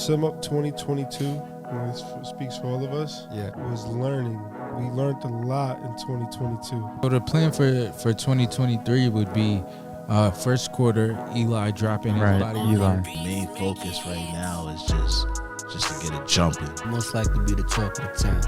sum up 2022, this speaks for all of us, was learning. We learned a lot in 2022. So the plan for 2023 would be first quarter, Eli dropping his body. Eli. Main focus right now is just to get it jumping. Most likely be the talk of the town.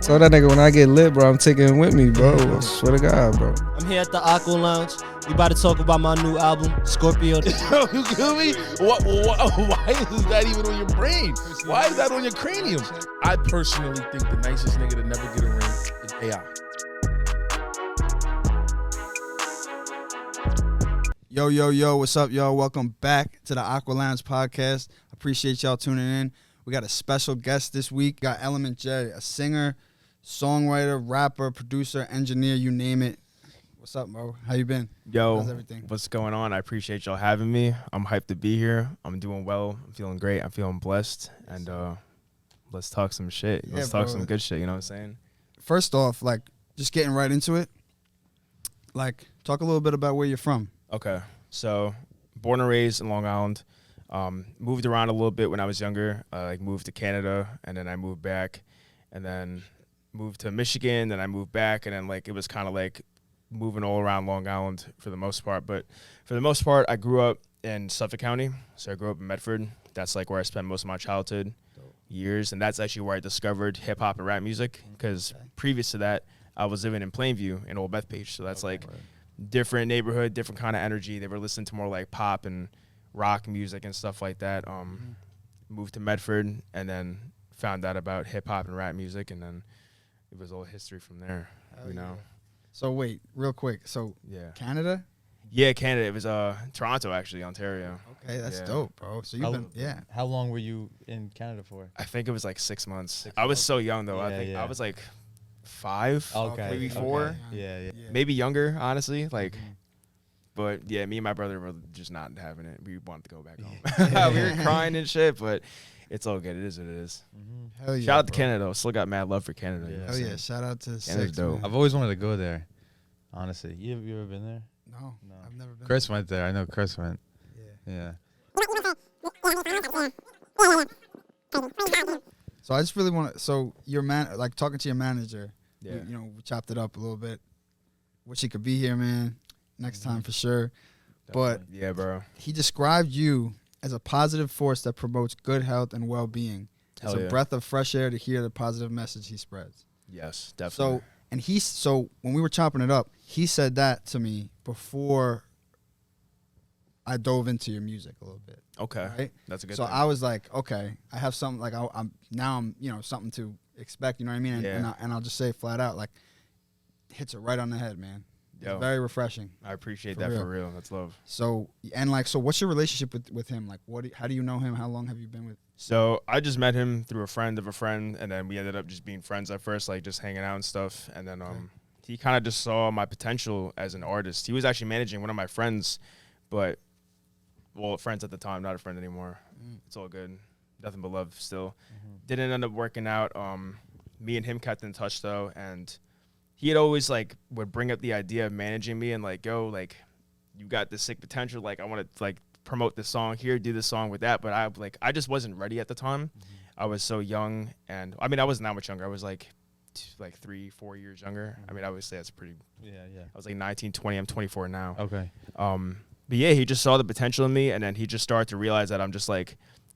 So that nigga, when I get lit, bro, I'm taking it with me, bro. I swear to God, bro. I'm here at the Aqua Lounge. We about to talk about my new album, Scorpio. Yo, you kill me? Why is that even on your brain? Why is that on your cranium? I personally think the nicest nigga to never get a ring is AI. Yo, what's up, y'all? Welcome back to the Aqua Lounge Podcast. Appreciate y'all tuning in. We got a special guest this week. Got Element J, a singer, songwriter, rapper, producer, engineer, you name it. What's up, bro? How you been? Yo, how's everything? What's going on? I appreciate y'all having me. I'm hyped to be here. I'm doing well. I'm feeling great. I'm feeling blessed. And let's talk some shit. Let's talk some good shit, you know what I'm saying? First off, like, just getting right into it, like, talk a little bit about where you're from. Okay. So, born and raised in Long Island. Moved around a little bit when I was younger. Moved to Canada, and then I moved back. And then moved to Michigan, then I moved back. And then, it was kind of like moving all around Long Island for the most part. But for the most part, I grew up in Suffolk County. So I grew up in Medford. That's where I spent most of my childhood years. And that's actually where I discovered hip hop and rap music. Because previous to that, I was living in Plainview in Old Bethpage. So that's different neighborhood, different kind of energy. They were listening to more like pop and rock music and stuff like that. Moved to Medford and then found out about hip hop and rap music. And then it was all history from there, you know. So wait, real quick. So Canada? Yeah, Canada. It was Toronto, actually, Ontario. Okay, that's dope, bro. So you've been, How long were you in Canada for? I think it was 6 months. I was so young, though. I was 5, maybe 4. Yeah. Maybe younger, honestly. But yeah, me and my brother were just not having it. We wanted to go back home. We were crying and shit, but it's all good. It is what it is. Hell yeah, shout out to Canada, though. Still got mad love for Canada. Yeah. You know Hell yeah, shout out to Canada's dope. Man. I've always wanted to go there, honestly. You ever been there? No, I've never been. Chris went there. I know Chris went. Yeah. So I just really want to. So your talking to your manager. Yeah. We chopped it up a little bit. Wish he could be here, man. Next time for sure. Definitely. But yeah, bro. He described you as a positive force that promotes good health and well-being. It's a breath of fresh air to hear the positive message he spreads. Yes, definitely. So when we were chopping it up, he said that to me before I dove into your music a little bit. Okay, right? That's a good. So thing. I was like, okay, I have something I'm something to expect. You know what I mean? And I'll just say flat out, hits it right on the head, man. It's very refreshing. I appreciate that for real. That's love. So what's your relationship with him? How do you know him? How long have you been with? So I just met him through a friend of a friend, and then we ended up just being friends at first, just hanging out and stuff. And then he kind of just saw my potential as an artist. He was actually managing one of my friends, friends at the time, not a friend anymore. It's all good. Nothing but love still. Didn't end up working out. Me and him kept in touch though, and he had always would bring up the idea of managing me and you got this sick potential. I want to promote this song here, do this song with that. But I just wasn't ready at the time. I was so young, and I wasn't that much younger. I was 3-4 years younger. I would say that's pretty. Yeah. I was 19, 20. I'm 24 now. Okay. But yeah, he just saw the potential in me, and then he just started to realize that I'm just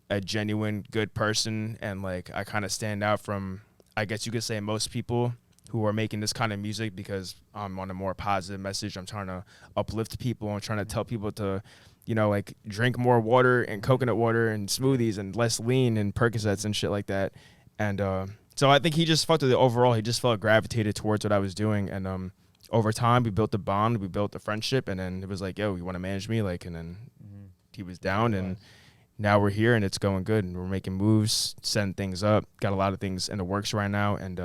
a genuine good person, and I kind of stand out from, I guess you could say, most people who are making this kind of music, because I'm on a more positive message. I'm trying to uplift people. I'm trying to tell people to, drink more water and coconut water and smoothies and less lean and Percocets and shit like that. And so I think he just felt that overall, he just felt gravitated towards what I was doing. And over time, we built a bond, we built a friendship, and then it was you want to manage me? And then he was down, and now we're here, and it's going good. And we're making moves, setting things up. Got a lot of things in the works right now, and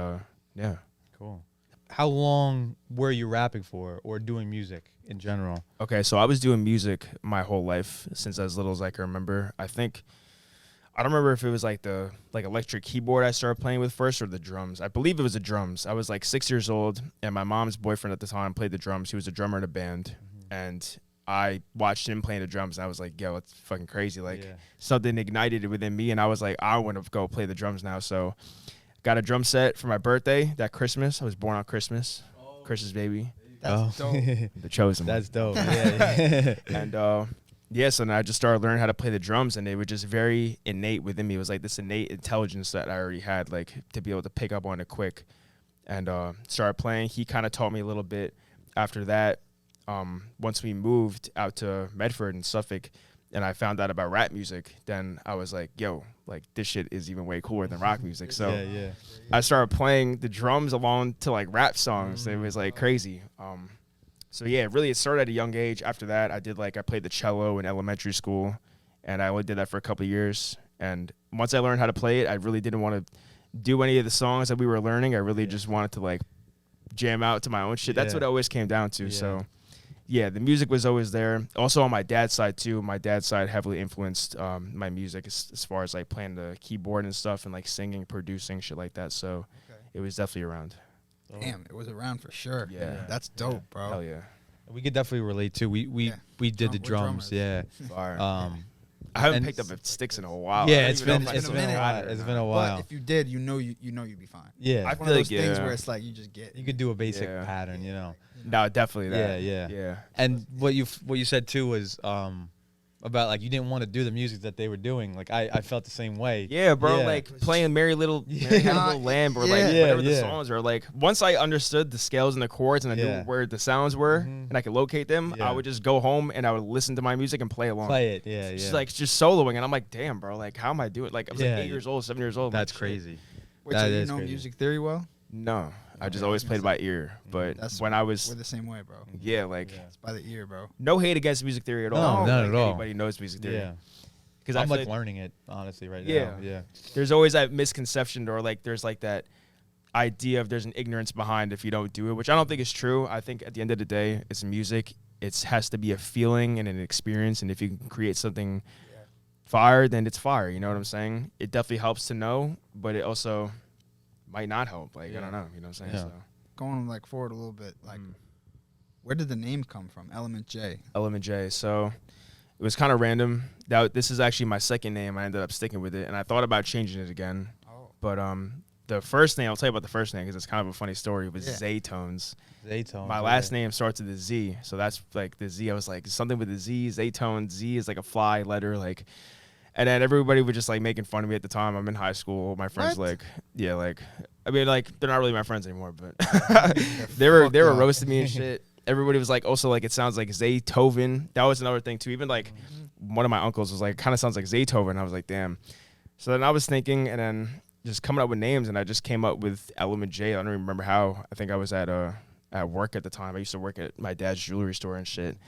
yeah. Cool. How long were you rapping for or doing music in general? Okay, so I was doing music my whole life since as little as I can remember. I don't remember if it was the electric keyboard I started playing with first or the drums. I believe it was the drums. I was 6 years old, and my mom's boyfriend at the time played the drums. He was a drummer in a band, and I watched him playing the drums, and I was like, yo, it's fucking crazy. Like, Yeah. something ignited within me, and I was like, I want to go play the drums now. So got a drum set for my birthday that Christmas. I was born on Christmas. Christmas baby. That's dope. The chosen one. That's dope. Yeah. And so then I just started learning how to play the drums, and they were just very innate within me. It was like this innate intelligence that I already had, like to be able to pick up on it quick. And started playing. He kind of taught me a little bit after that. Once we moved out to Medford and Suffolk, and I found out about rap music, then I was like, yo, like this shit is even way cooler than rock music. So yeah. I started playing the drums along to like rap songs. It was like crazy. So yeah, really it started at a young age. After that, I played the cello in elementary school, and I only did that for a couple of years. And once I learned how to play it, I really didn't want to do any of the songs that we were learning. I really just wanted to like jam out to my own shit. That's what it always came down to. Yeah. So yeah, the music was always there. Also on my dad's side too. My dad's side heavily influenced my music as far as like playing the keyboard and stuff and like singing, producing, shit like that. So it was definitely around. Damn, it was around for sure. Yeah. That's dope, bro. Hell yeah. We could definitely relate too. We did the We're drums. Yeah. Fire. I haven't and- picked up sticks in a while. Yeah, I don't it's even know been if I it's still been a minute. got while. it or It's not. been a while. But if you did, you know you'd be fine. Yeah. I It's one feel of like, those things yeah. where it's like you just get. You could do a basic Yeah. pattern, you know. No, definitely that. Yeah. And what you said too was about like you didn't want to do the music that they were doing. Like I felt the same way. Yeah, bro. Yeah. Like playing Mary Had a Little Lamb or like Yeah. whatever the Yeah. songs were. Like once I understood the scales and the chords and I Yeah. knew where the sounds were Mhm. and I could locate them, Yeah. I would just go home and I would listen to my music and play along. Play it. Yeah. Just Yeah. like just soloing, and I'm like, damn, bro. Like, how am I doing? Like, I was Yeah. like 8 years old, 7 years old. That's like, shit. crazy. Wait, That so you is know crazy. music theory well? No, I just Yeah, always I was played gonna by ear. But That's when I We're was, the same way, bro. yeah, like It's by the ear, bro. no hate against music theory at No, all. not Like, at all. Anybody knows music theory. Yeah. Because I'm I feel like learning it honestly right Yeah. now. Yeah. there's always that misconception or like there's like that idea of there's an ignorance behind if you don't do it, which I don't think is true. I think at the end of the day, it's music. It has to be a feeling and an experience, and if you can create something fire, then it's fire. You know what I'm saying? It definitely helps to know, but it also might not help. Like I don't know. You know what I'm saying? Yeah. So. Going like forward a little bit, like Mm. where did the name come from? Element J. Element J. So it was kind of random. This is actually my second name. I ended up sticking with it, and I thought about changing it again. Oh. But the first name, I'll tell you about the first name because it's kind of a funny story. It was Yeah. Zaytones. Zaytones. My last name starts with a Z, so that's like the Z. I was like something with a Z. Zaytones. Z is like a fly letter, like. And then everybody was just like making fun of me at the time. I'm in high school. My friends What? like, yeah, like, I mean, like they're not really my friends anymore, but they were fucked up. roasting me and shit. Everybody was like, also like it sounds like Zaytoven. That was another thing too. Even like one of my uncles was like, kind of sounds like Zaytoven. I was like, damn. So then I was thinking, and then just coming up with names, and I just came up with Element J. I don't even remember how. I think I was at work at the time. I used to work at my dad's jewelry store and shit.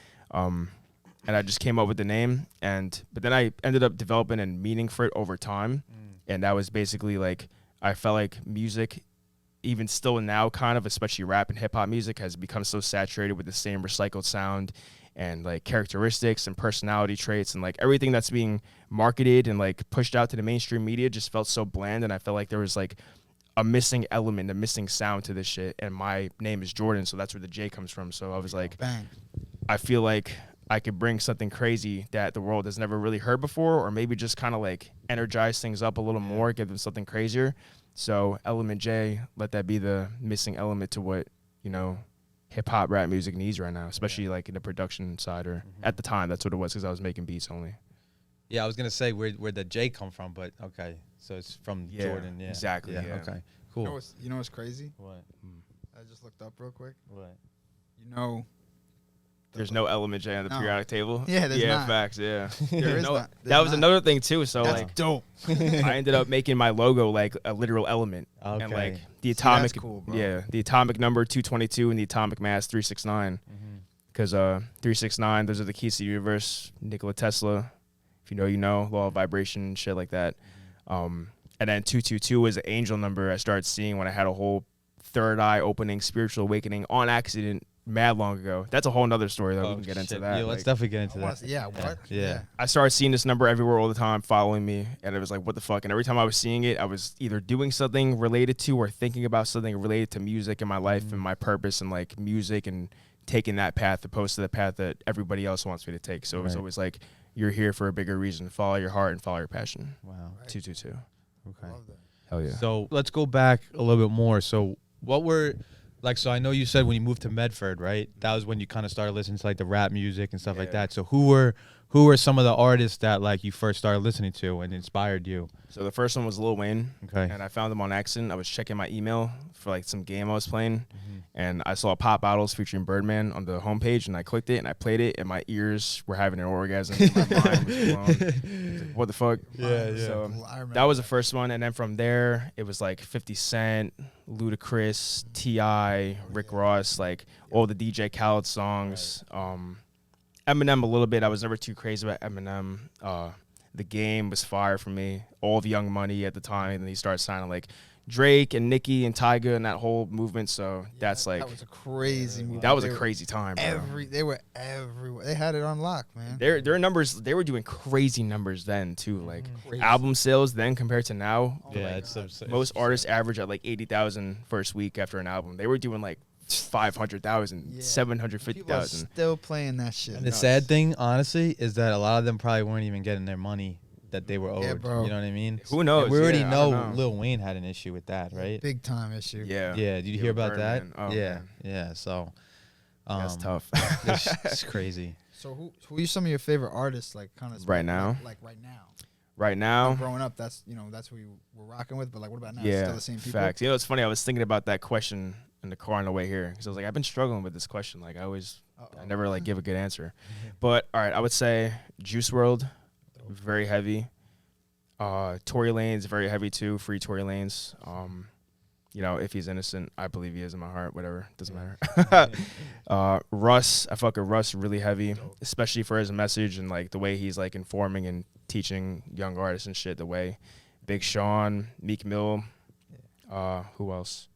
And I just came up with the name, but then I ended up developing a meaning for it over time, and that was basically like I felt like music, even still now, kind of, especially rap and hip hop music, has become so saturated with the same recycled sound and like characteristics and personality traits, and like everything that's being marketed and like pushed out to the mainstream media just felt so bland, and I felt like there was like a missing element, a missing sound to this shit. And my name is Jordan, so that's where the J comes from. So I was like, Bang. I feel like I could bring something crazy that the world has never really heard before, or maybe just kind of like energize things up a little more, give them something crazier. So Element J, let that be the missing element to what, you know, hip hop rap music needs right now, especially like in the production side, or at the time that's what it was, because I was making beats only. Yeah, I was gonna say where the J come from, but okay, so it's from Yeah, Jordan. Yeah, exactly, yeah. Okay, cool. You know what's crazy? What? I just looked up real quick. What? You know, There's no Element J on the No. periodic table. Yeah, there's yeah, not. facts. Yeah, there is no, not. that was another thing too. So That's like, dope. I ended up making my logo like a literal element, Okay. and like the See, atomic, that's cool, bro. yeah, the atomic number 222 and the atomic mass 369. Because 369, those are the keys to the universe. Nikola Tesla, if you know, you know, law of vibration, shit like that. And then 222 was an angel number I started seeing when I had a whole third eye opening, spiritual awakening on accident mad long ago. That's a whole nother story though. We can get into that. Yeah, let's Like, definitely get into that. Yeah, what? Yeah. I started seeing this number everywhere all the time, following me, and it was like, what the fuck? And every time I was seeing it, I was either doing something related to or thinking about something related to music in my life and my purpose and like music and taking that path opposed to the path that everybody else wants me to take. So it was always like, you're here for a bigger reason. Follow your heart and follow your passion. Wow. 222. Okay. Hell yeah. So let's go back a little bit more. So what were like? So I know you said when you moved to Medford, right? That was when you kind of started listening to like the rap music and stuff like that. So who were some of the artists that like you first started listening to and inspired you? So the first one was Lil Wayne. Okay. And I found him on accident. I was checking my email for like some game I was playing, and I saw Pop Bottles featuring Birdman on the homepage, and I clicked it and I played it, and my ears were having an orgasm. My mind was blown. I was like, what the fuck? Yeah. So that was the first one, and then from there it was like 50 Cent, Ludacris, T.I., Rick Ross, like all the DJ Khaled songs. Eminem a little bit. I was never too crazy about Eminem. The Game was fire for me. All of Young Money at the time, and then he started signing like Drake and Nicki and Tyga and that whole movement. So that's like, that was a crazy movie. that was a crazy time, bro. They were everywhere. They had it on lock, man. Their numbers, they were doing crazy numbers then too. Like album sales then compared to now. Yeah, like, most artists average at like 80,000 first week after an album. They were doing like 500,000, 750,000. People are still playing that shit. And the sad thing, honestly, is that a lot of them probably weren't even getting their money that they were owed. Yeah, bro. You know what I mean? Who knows? And we already Yeah, I know don't know. Lil Wayne had an issue with that, right? Big time issue. Yeah. Yeah. Did you hear about that? Birdman. Oh, yeah. man. Yeah. So That's tough. it's crazy. So who are some of your favorite artists, like kind of Right now? Like right now. Right now, Like growing up, that's who you were rocking with. But like, what about now? yeah, Still the same people. facts. You know, it's funny. I was thinking about that question in the car on the way here because I was like, I've been struggling with this question. Like, I never like give a good answer. But all right, I would say Juice WRLD, very heavy. Tory Lanez, very heavy too. Free Tory Lanez. You know, if he's innocent, I believe he is in my heart. Whatever, doesn't matter. Russ, I fuck with Russ really heavy, especially for his message and like the way he's like informing and teaching young artists and shit. The way Big Sean, Meek Mill, who else?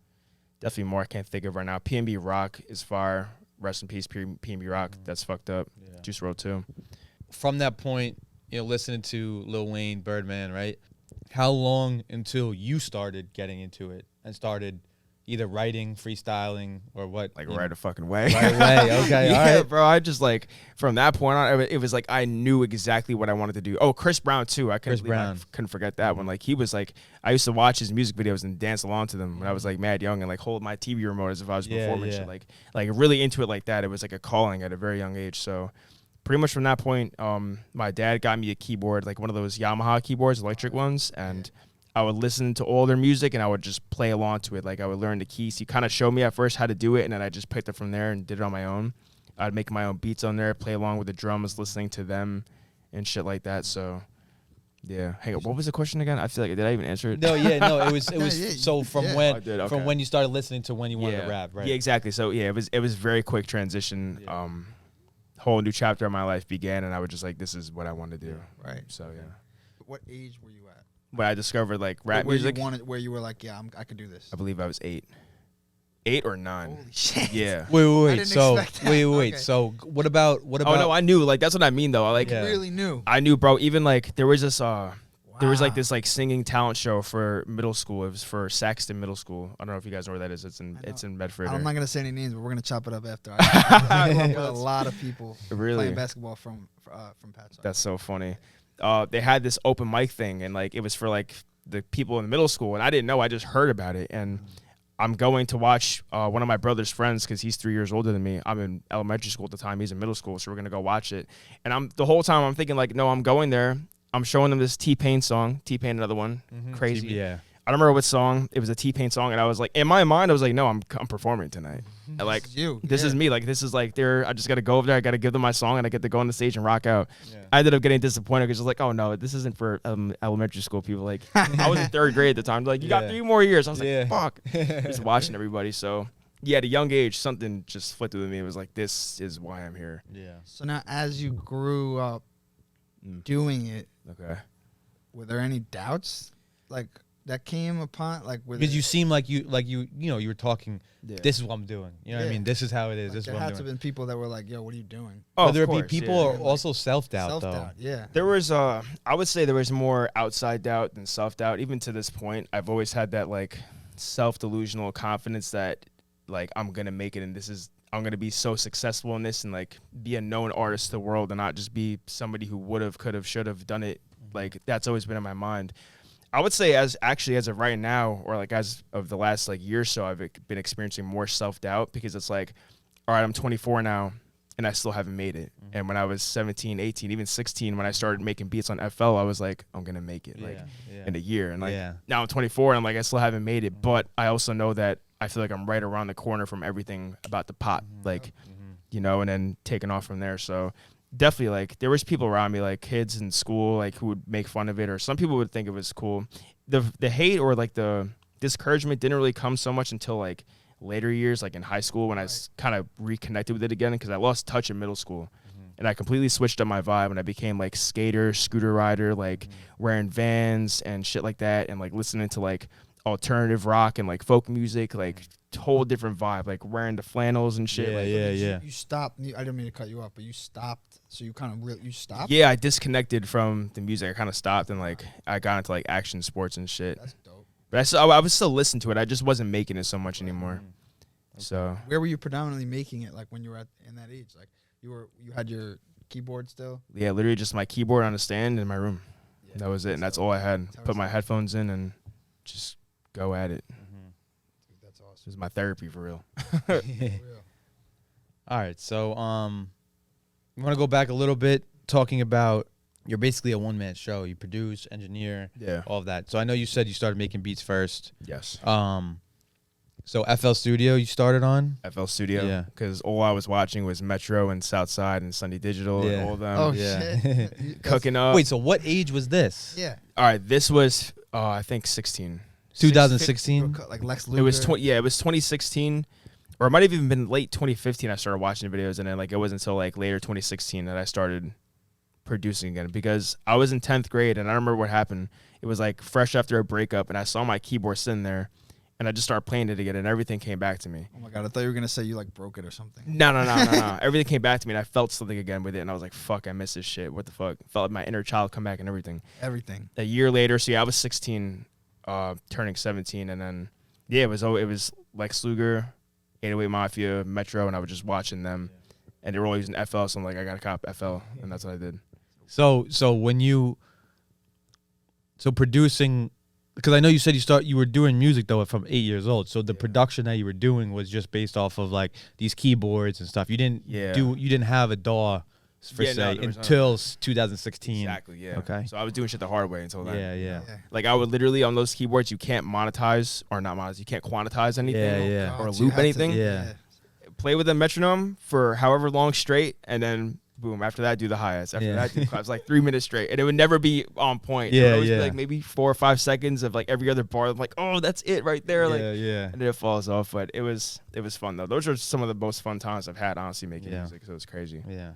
Definitely more I can't think of right now. P&B Rock is fire. Rest in peace, P&B Rock. That's fucked up. Yeah. Juice WRLD too. From that point, you know, listening to Lil Wayne, Birdman, right? How long until you started getting into it and started either writing, freestyling, or what? Like you right know? a fucking way. Right away. Okay, yeah, all right. bro. I just like from that point on, it was like I knew exactly what I wanted to do. Oh, Chris Brown too. I couldn't forget that one. Like he was like, I used to watch his music videos and dance along to them when I was like mad young and like hold my TV remote as if I was performing shit. Like really into it like that. It was like a calling at a very young age. So pretty much from that point, my dad got me a keyboard, like one of those Yamaha keyboards, electric ones, and I would listen to all their music and I would just play along to it. Like I would learn the keys. He kind of showed me at first how to do it, and then I just picked it from there and did it on my own. I'd make my own beats on there, play along with the drums, listening to them and shit like that. So yeah. Hey, what was the question again? I feel like, did I even answer it? No, it was so from when I did, okay. from when you started listening to when you wanted to rap, right? Yeah, exactly. So yeah, it was very quick transition. Yeah. Whole new chapter of my life began, and I was just like, this is what I want to do. Right. So yeah. What age were you at? When I discovered like rap where music, where you were like, yeah, I could do this. I believe I was 8 or 9. Holy shit. Yeah. Wait. didn't So expect that. wait. Okay. So what about? Oh no, I knew. Like that's what I mean though. Like Yeah. Really knew. I knew, bro. Even like there was this there was like this like singing talent show for middle school. It was for Saxton Middle School. I don't know if you guys know where that is. It's in Medford. I'm not gonna say any names, but we're gonna chop it up after. I grew up with a lot of people Really? playing basketball from Pat's. That's so funny. They had this open mic thing, and like it was for like the people in the middle school, and I didn't know. I just heard about it, and I'm going to watch one of my brother's friends because he's 3 years older than me. I'm in elementary school at the time. He's in middle school, so we're gonna go watch it. And the whole time I'm thinking like, no, I'm going there. I'm showing them this T-Pain song. T-Pain, another one, crazy. Yeah. I don't remember what song. It was a T-Pain song, and I was like, in my mind, I was like, no, I'm performing tonight. And like, this is me. Like, this is like, I just got to go over there. I got to give them my song, and I get to go on the stage and rock out. Yeah. I ended up getting disappointed because I was like, oh no, this isn't for elementary school people. Like, I was in 3rd grade at the time. They're like, you got 3 more years. I was like, fuck. Just watching everybody. So yeah, at a young age, something just flipped with me. It was like, this is why I'm here. Yeah. So now, as you grew up doing it, Okay. were there any doubts like that came upon Because you seem like you were talking. Yeah. This is what I'm doing. You know what I Yeah. mean? This is how it is. Like, this is there what I'm had to doing. have been people that were like, yo, what are you doing? Oh, Whether of it be course, people yeah. or also self-doubt, though. Self-doubt, yeah. There was, I would say there was more outside doubt than self-doubt. Even to this point, I've always had that, like, self-delusional confidence that, like, I'm going to make it and I'm gonna be so successful in this and like be a known artist to the world and not just be somebody who would have, could have, should have done it. Like that's always been in my mind. I would say as of right now, or like as of the last like year or so, I've been experiencing more self-doubt because it's like, all right, I'm 24 now and I still haven't made it. And when I was 17, 18, even 16, when I started making beats on FL, I was like, I'm going to make it in a year. And like now I'm 24 and I'm like, I still haven't made it. But I also know that I feel like I'm right around the corner from everything about the pop, like, you know, and then taking off from there. So definitely, like, there was people around me, like kids in school, like who would make fun of it, or some people would think it was cool. The hate or like the discouragement didn't really come so much until like later years, like in high school, when I kind of reconnected with it again, because I lost touch in middle school. And I completely switched up my vibe when I became like skater, scooter rider, like wearing Vans and shit like that, and like listening to like alternative rock and like folk music, like whole different vibe, like wearing the flannels and shit. You stopped. I didn't mean to cut you off, but you stopped. So you kind of you stopped. Yeah, I disconnected from the music. I kind of stopped and like I got into like action sports and shit. That's dope. But I was still listening to it. I just wasn't making it so much anymore. Okay. So where were you predominantly making it? Like when you were in that age, like you had your keyboard still? Yeah, literally just my keyboard on a stand in my room. Yeah, that was it, and that's all I had. Put my headphones in and just go at it. Dude, that's awesome. It was my therapy for real. All right, so we want to go back a little bit, talking about you're basically a one-man show. You produce, engineer, all of that. So I know you said you started making beats first. Yes. So FL Studio you started on? FL Studio, because all I was watching was Metro and Southside and Sunday Digital and all of them. Oh, shit. Cooking up. Wait, so what age was this? Yeah. All right, this was, I think, 16. 2016? Like Lex Luger? It was, it was 2016, or it might have even been late 2015 I started watching videos, and then like it wasn't until like later 2016 that I started producing again, because I was in 10th grade, and I remember what happened. It was like fresh after a breakup, and I saw my keyboard sitting there, and I just started playing it again, and everything came back to me. Oh my God, I thought you were going to say you like broke it or something. No. Everything came back to me, and I felt something again with it, and I was like, fuck, I miss this shit. What the fuck? Felt like my inner child come back and everything. Everything. A year later, so yeah, I was 16, turning 17, and then, yeah, it was Lex Luger, 808 Mafia, Metro, and I was just watching them, and they were all using FL, so I'm like, I got to cop FL, and that's what I did. So producing, because I know you said you were doing music though from 8 years old. So the production that you were doing was just based off of like these keyboards and stuff. You didn't have a DAW per se until 2016. Exactly. Yeah. Okay. So I was doing shit the hard way until then. Yeah. Like I would literally on those keyboards, you can't monetize or not monetize. You can't quantize anything or loop anything. Play with a metronome for however long straight, and then boom, after that, do the hi-hats. After that, do the claps, like 3 minutes straight. And it would never be on point. It would always be like maybe 4 or 5 seconds of like every other bar. I'm like, oh, that's it right there. Like, and then it falls off. But it was fun, though. Those are some of the most fun times I've had, honestly, making music. So it was crazy. Yeah.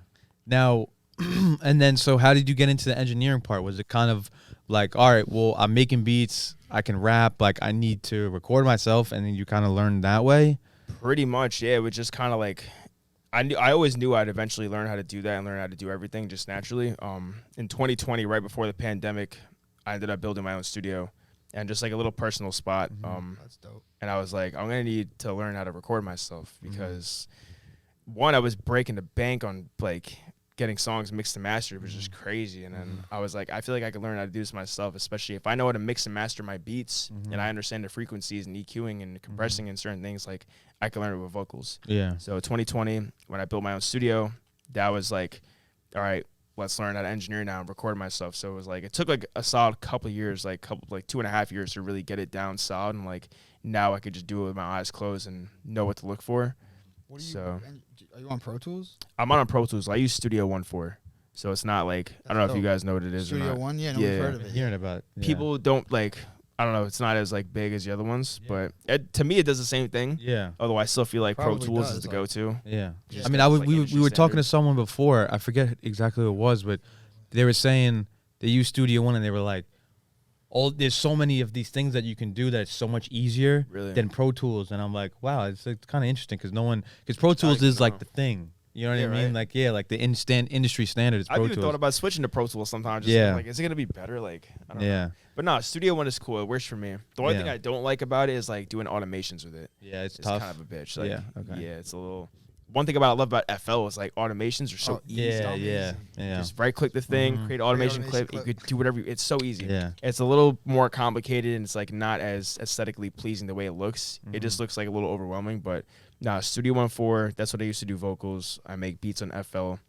Now, and then so how did you get into the engineering part? Was it kind of like, all right, well, I'm making beats. I can rap. Like, I need to record myself. And then you kind of learned that way? Pretty much, yeah. It was just kind of like, I always knew I'd eventually learn how to do that and learn how to do everything just naturally. In 2020, right before the pandemic, I ended up building my own studio and just like a little personal spot. That's dope. And I was like, I'm going to need to learn how to record myself because one, I was breaking the bank on like getting songs mixed and mastered, which is just crazy. And then I was like, I feel like I could learn how to do this myself, especially if I know how to mix and master my beats and I understand the frequencies and EQing and compressing and certain things, like I can learn it with vocals. Yeah. So 2020, when I built my own studio, that was like, all right, let's learn how to engineer now and record myself. So it was like, it took like a solid couple of years, like 2.5 years to really get it down solid. And like now I could just do it with my eyes closed and know what to look for. Are you on Pro Tools? I'm on Pro Tools. I use Studio 1.4. So it's not like, I don't know if you guys know what it is Studio or not. 1? Yeah, we've heard of it. Hearing about it. Yeah. People don't like, I don't know, it's not as like big as the other ones, but to me it does the same thing. Yeah. Although I still feel like Pro Tools is the go-to. Yeah. I mean, we were talking to someone before, I forget exactly who it was, but they were saying they used Studio 1 and they were like, there's so many of these things that you can do that's so much easier than Pro Tools. And I'm like, wow, it's kind of interesting because Pro Tools is like the thing. You know what I mean? Right? Like, like the industry standard is Pro Tools. I've even thought about switching to Pro Tools sometimes. Just like, is it going to be better? Like, I don't know. But no, Studio One is cool. It works for me. The only thing I don't like about it is like doing automations with it. Yeah, it's tough. Kind of a bitch. Like, yeah, it's a little. one thing I love about FL is like automations are so easy. Yeah. Just right click the thing, Mhm. create an automation clip. You could do whatever. It's so easy. It's a little more complicated, and it's like not as aesthetically pleasing the way it looks. It just looks like a little overwhelming. But Studio 1.4. That's what I used to do vocals. I make beats on FL,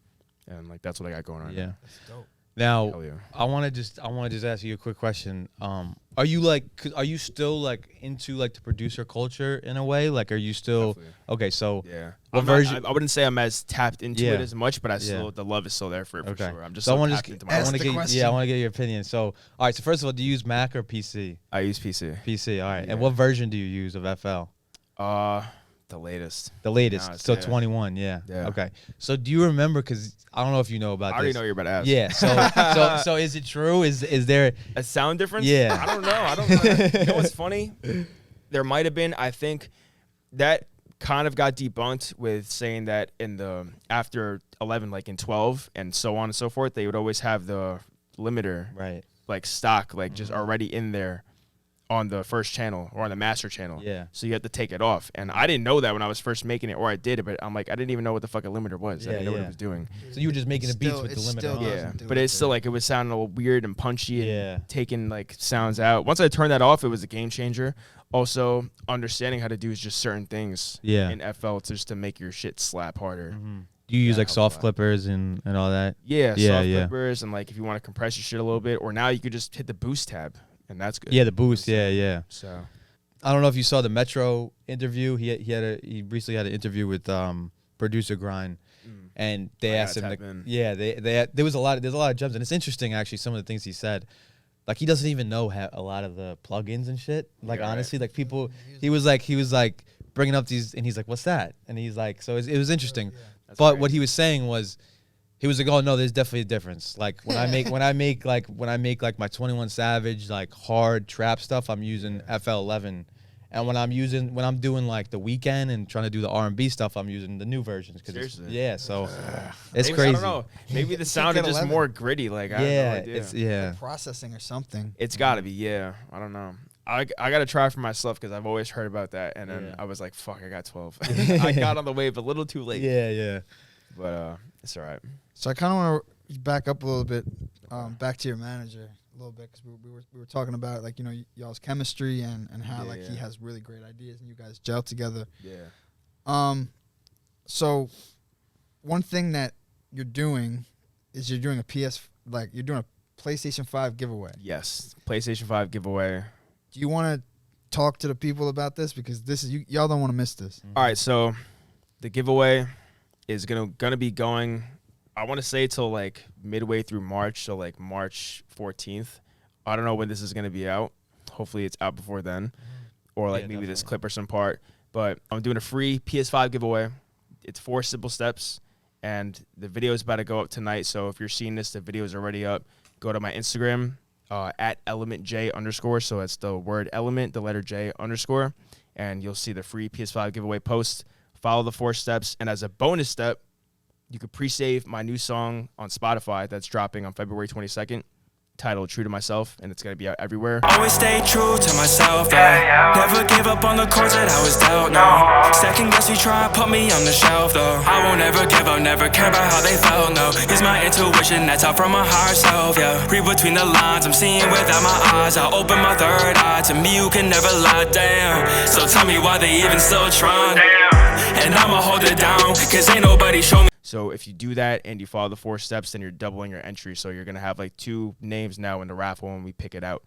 and like that's what I got going on. Yeah. That's dope. Now, Hell yeah. I want to just ask you a quick question. Are you still like into like the producer culture in a way? Like, are you still Definitely. okay? So Yeah. what version? I wouldn't say I'm as tapped into Yeah. it as much, but I Yeah. still the love is still there for it for Okay. sure. I'm just So I so want tapped to into I my. want to the get question. I want to get your opinion. So all right. So first of all, do you use Mac or PC? I use PC. PC. All right. Yeah. And what version do you use of FL? The latest. The latest. No, it's- So yeah. 21. Yeah. Yeah. Okay. So do you remember? Because I don't know if you know about I already this. know you're about to ask. Yeah. So is it true? Is there? A sound difference? Yeah. I don't know. I don't know. You know what's funny? There might have been. I think that kind of got debunked with saying that in the after 11, like in 12 and so on and so forth, they would always have the limiter Right. like stock, like just already in there on the first channel or on the master channel. Yeah. So you have to take it off. And I didn't know that when I was first making it, or I did, but I'm like, I didn't even know what the fuck a limiter was. I Yeah, didn't know what yeah. it was doing. So you were just making the beats Still- with the it limiter still on. doesn't Yeah, do but it, it's still dude. like it was sounding all weird and punchy and Yeah. taking like sounds out. Once I turned that off, it was a game changer. Also, understanding how to do is just certain things Yeah. in FL just to make your shit slap harder. Do you use Yeah, like helps soft a lot. clippers and all that? Yeah, Yeah, soft yeah. clippers and like if you want to compress your shit a little bit, or now you could just hit the boost tab and that's good. Yeah, the boost. Yeah. So I don't know if you saw the Metro interview. He recently had an interview with producer Grind, and they I asked him. gotta tap in. There's a lot of gems, and it's interesting actually. Some of the things he said, like he doesn't even know a lot of the plugins and shit. Like Yeah, right. honestly, like people, he was like bringing up these, and he's like, "What's that?" And he's like, so it was interesting. that's But great. what he was saying was, he was like, "Oh no, there's definitely a difference. Like when I make like my 21 Savage like hard trap stuff, I'm using FL11, and when I'm doing like the weekend and trying to do the R&B stuff, I'm using the new versions. Seriously? Yeah, so it's Maybe- crazy. I don't know. Maybe the sound is get just 11. more gritty. Like I have Yeah, no idea. it's yeah. Processing or something. It's got to be, yeah. I don't know. I got to try it for myself because I've always heard about that. And then Yeah. I was like, fuck, I got 12. I got on the wave a little too late. Yeah. But it's all right. So I kind of want to back up a little bit, back to your manager a little bit, because we were talking about like, you know, y'all's chemistry and how like he Yeah. has really great ideas and you guys gel together. Yeah. So one thing that you're doing is you're doing a PlayStation 5 giveaway. Yes. PlayStation 5 giveaway. Do you want to talk to the people about this, because this is y'all don't want to miss this? All right. So the giveaway is gonna be going, I want to say till like midway through March. So like March 14th. I don't know when this is going to be out. Hopefully it's out before then, or like maybe this clip or some part. But I'm doing a free PS5 giveaway. It's 4 simple steps, and the video is about to go up tonight. So if you're seeing this, the video is already up. Go to my Instagram at elementj_. So it's the word element, the letter J _, and you'll see the free PS5 giveaway post. Follow the 4 steps, and as a bonus step, you could pre-save my new song on Spotify that's dropping on February 22nd, titled True to Myself, and it's going to be out everywhere. Always stay true to myself, yeah. Never give up on the course that I was dealt, no. Second guess you try put me on the shelf, though. I won't ever give up, never care about how they felt, no. Use my intuition, that's out from my higher self, yeah. Read between the lines, I'm seeing without my eyes. I open my third eye, to me you can never lie, damn. So tell me why they even still trying. And I'ma hold it down, cause ain't nobody show me. So if you do that and you follow the 4 steps, then you're doubling your entry. So you're going to have like 2 names now in the raffle when we pick it out.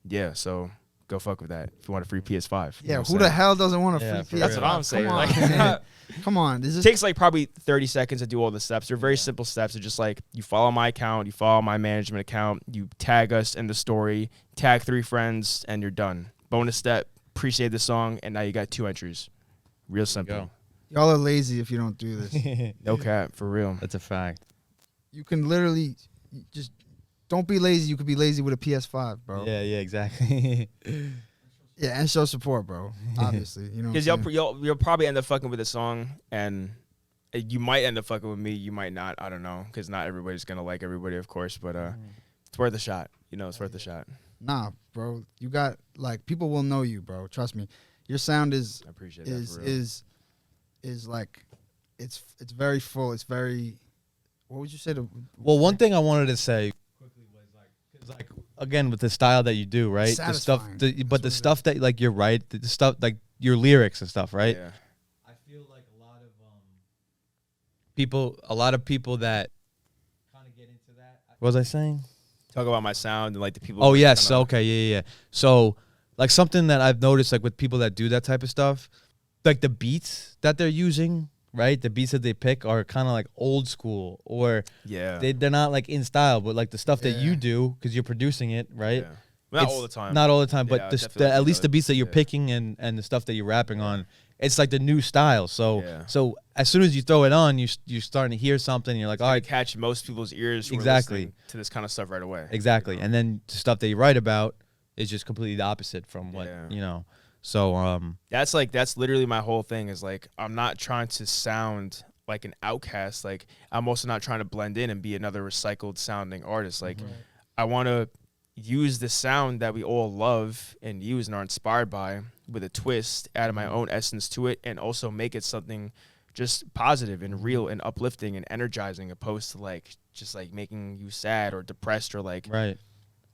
Yeah, so go fuck with that if you want a free PS5. Yeah, who the hell doesn't want a Yeah, free PS5? for That's what I'm saying. Come on, Like, man. Come on. This it is takes like probably 30 seconds to do all the steps. They're very simple steps. They're just like you follow my account, you follow my management account, you tag us in the story, tag 3 friends, and you're done. Bonus step, pre-save the song, and now you got 2 entries. Real simple. y'all are lazy if you don't do this. No cap, for real. That's a fact. You can literally just don't be lazy. You could be lazy with a PS5, bro. Yeah, exactly. Yeah, and show support, bro. Obviously, you know. Because you'll probably end up fucking with a song, and you might end up fucking with me. You might not. I don't know. Because not everybody's gonna like everybody, of course. But it's worth a shot. You know, it's worth a shot. Nah, bro. You got like people will know you, bro. Trust me. Your sound is I appreciate that. For real. is like, it's very full. It's very, what would you say? Well, one thing I wanted to say quickly was like, 'cause like again with the style that you do, right? The stuff, but the stuff that like you're right, the stuff like your lyrics and stuff, right? Yeah. I feel like a lot of people that kind of get into that. What was I saying? Talk about my sound and like the people. Oh yes, okay, yeah. So like something that I've noticed like with people that do that type of stuff, like the beats that they're using, right? The beats that they pick are kind of like old school, or they're not like in style, but like the stuff that you do because you're producing it, right? Yeah. Not all the time. Not all the time, but Yeah, at least the beats that you're picking and the stuff that you're rapping on, it's like the new style. So so as soon as you throw it on, you're starting to hear something. And you're like, all right, catch most people's ears. Who are exactly listening to this kind of stuff right away. Exactly, and then the stuff that you write about is just completely the opposite from what you know. So that's literally my whole thing is like I'm not trying to sound like an outcast. Like I'm also not trying to blend in and be another recycled sounding artist. Like I want to use the sound that we all love and use and are inspired by with a twist, add my own essence to it, and also make it something just positive and real and uplifting and energizing, opposed to like just like making you sad or depressed or like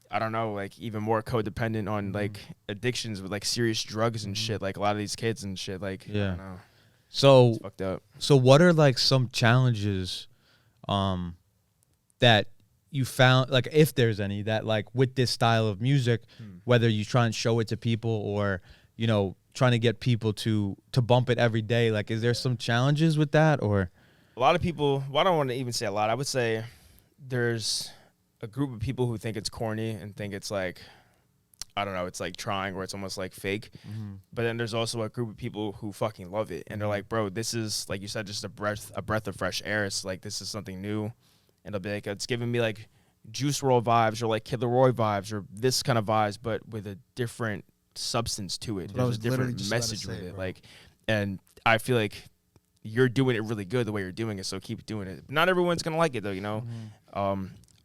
I don't know, like even more codependent on like addictions with like serious drugs and shit, like a lot of these kids and shit, like I don't know. So it's fucked up. So what are like some challenges that you found, like if there's any, that like with this style of music, whether you try and show it to people or, you know, trying to get people to bump it every day, like is there some challenges with that? Or a lot of people, well, I don't want to even say a lot, I would say there's a group of people who think it's corny and think it's like, I don't know, it's like trying or it's almost like fake. But then there's also a group of people who fucking love it. And they're like, bro, this is, like you said, just a breath of fresh air. It's like, this is something new. And it'll be like, it's giving me like Juice WRLD vibes or like Kid Laroi vibes or this kind of vibes, but with a different substance to it. There's a different message with it. Like, and I feel like you're doing it really good the way you're doing it. So keep doing it. Not everyone's going to like it though, you know?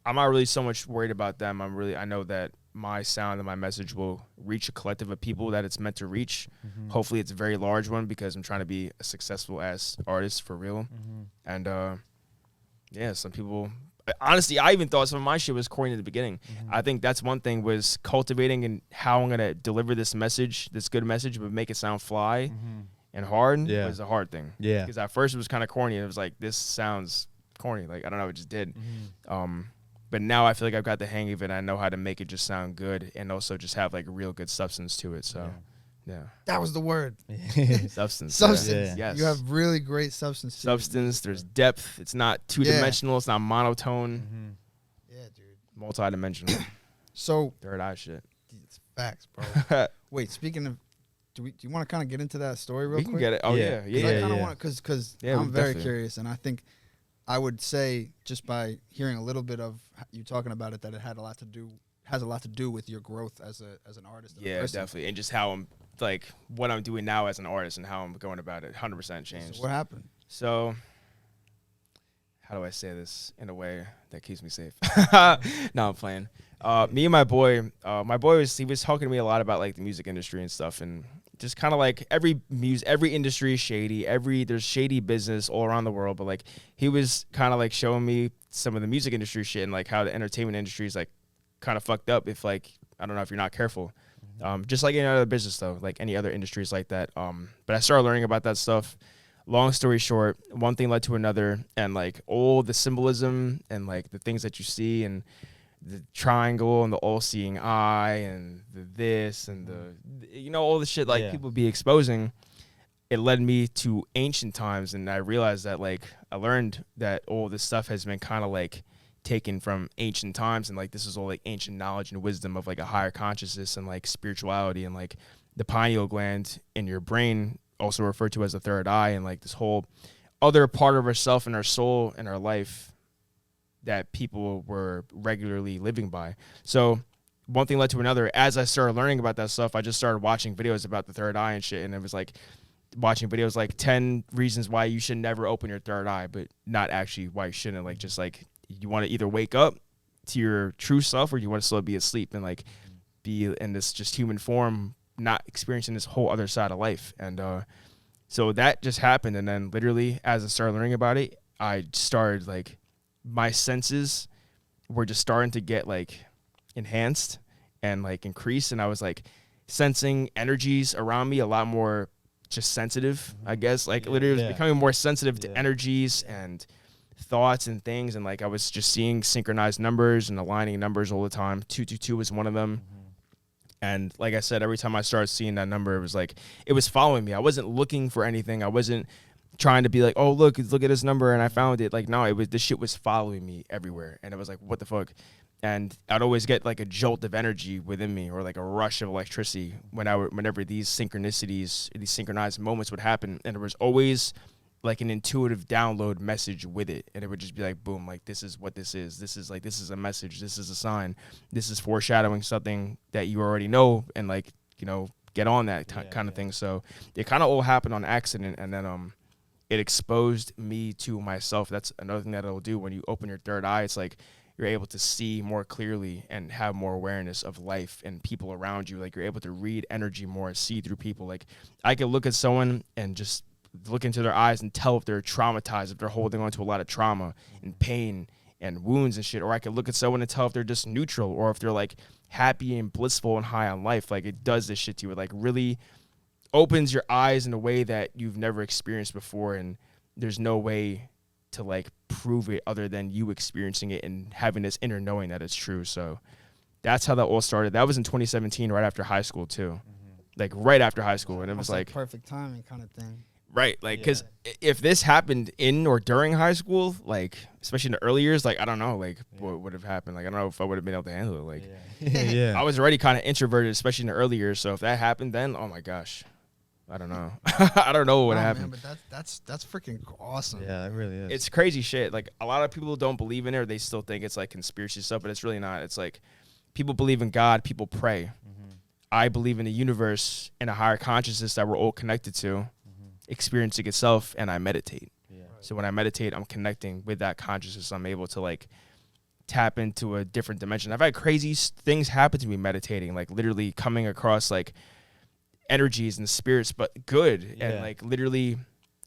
I'm not really so much worried about them. I know that my sound and my message will reach a collective of people that it's meant to reach. Hopefully it's a very large one because I'm trying to be a successful ass artist for real. And yeah, some people, honestly, I even thought some of my shit was corny in the beginning. I think that's one thing, was cultivating and how I'm going to deliver this message, this good message, but make it sound fly and hard was a hard thing. Because at first it was kind of corny and it was like, this sounds corny. Like, I don't know, it just did. But now I feel like I've got the hang of it. I know how to make it just sound good and also just have like real good substance to it. So, yeah. That was the word. Substance. Substance. Yes. You have really great substance. Substance. There's depth. It's not two-dimensional. It's not monotone. Yeah, dude. Multi-dimensional. So. Third eye shit. It's facts, bro. Wait, speaking of, do you want to kind of get into that story real quick? We can get it. Oh, yeah. I kind of want to, because I'm very curious, and I think I would say just by hearing a little bit of you talking about it that it has a lot to do with your growth as an artist. Yeah, definitely, and just how I'm like what I'm doing now as an artist and how I'm going about it. 100% changed. So what happened? So how do I say this in a way that keeps me safe? No, I'm playing. Me and my boy was talking to me a lot about like the music industry and stuff, and just kind of like every industry is shady. There's shady business all around the world, but like he was kind of like showing me some of the music industry shit and like how the entertainment industry is like kind of fucked up if like, I don't know, if you're not careful. Just like any other business though, like any other industries like that. But I started learning about that stuff. Long story short, one thing led to another, and like all the symbolism and like the things that you see and the triangle and the all-seeing eye and the this and the, you know, all the shit like people be exposing, it led me to ancient times. And I realized that like I learned that all this stuff has been kind of like taken from ancient times, and like this is all like ancient knowledge and wisdom of like a higher consciousness and like spirituality, and like the pineal gland in your brain, also referred to as the third eye, and like this whole other part of ourself and our soul and our life that people were regularly living by. So one thing led to another. As I started learning about that stuff, I just started watching videos about the third eye and shit. And it was like watching videos like 10 reasons why you should never open your third eye, but not actually why you shouldn't. Like just like you want to either wake up to your true self or you want to still be asleep and like be in this just human form, not experiencing this whole other side of life. And So that just happened. And then literally as I started learning about it, I started like my senses were just starting to get like enhanced and like increased. And I was like sensing energies around me a lot more just sensitive, I guess. Like literally becoming more sensitive to energies and thoughts and things. And like I was just seeing synchronized numbers and aligning numbers all the time. 222 was one of them. And like I said, every time I started seeing that number, it was like, it was following me. I wasn't looking for anything. I wasn't trying to be like, oh, look at this number and I found it. Like, no, this shit was following me everywhere. And it was like, what the fuck? And I'd always get like a jolt of energy within me or like a rush of electricity whenever these synchronicities, these synchronized moments would happen. And there was always like an intuitive download message with it. And it would just be like, boom, like this is what this is. This is a message. This is a sign. This is foreshadowing something that you already know and like, you know, get on that kind of thing. So it kind of all happened on accident. And then it exposed me to myself. That's another thing that it'll do when you open your third eye. It's like you're able to see more clearly and have more awareness of life and people around you. Like you're able to read energy more, see through people. Like I could look at someone and just look into their eyes and tell if they're traumatized, if they're holding on to a lot of trauma and pain and wounds and shit. Or I could look at someone and tell if they're just neutral or if they're like happy and blissful and high on life. Like it does this shit to you. It like really opens your eyes in a way that you've never experienced before. And there's no way to like prove it other than you experiencing it and having this inner knowing that it's true. So that's how that all started. That was in 2017, right after high school too. Like right after high school. And it was like perfect timing kind of thing. Right, like, because if this happened in or during high school, like, especially in the early years, like, I don't know, like, what would have happened. Like, I don't know if I would have been able to handle it. Like, I was already kind of introverted, especially in the early years. So if that happened then, oh, my gosh, I don't know. I don't know what would happen. Man, but that's freaking awesome. Yeah, it really is. It's crazy shit. Like, a lot of people don't believe in it or they still think it's, like, conspiracy stuff, but it's really not. It's, like, people believe in God, people pray. I believe in the universe and a higher consciousness that we're all connected to. Experiencing itself, and I meditate. So when I meditate, I'm connecting with that consciousness. I'm able to like tap into a different dimension. I've had crazy things happen to me meditating, like literally coming across like energies and spirits, but good, and like literally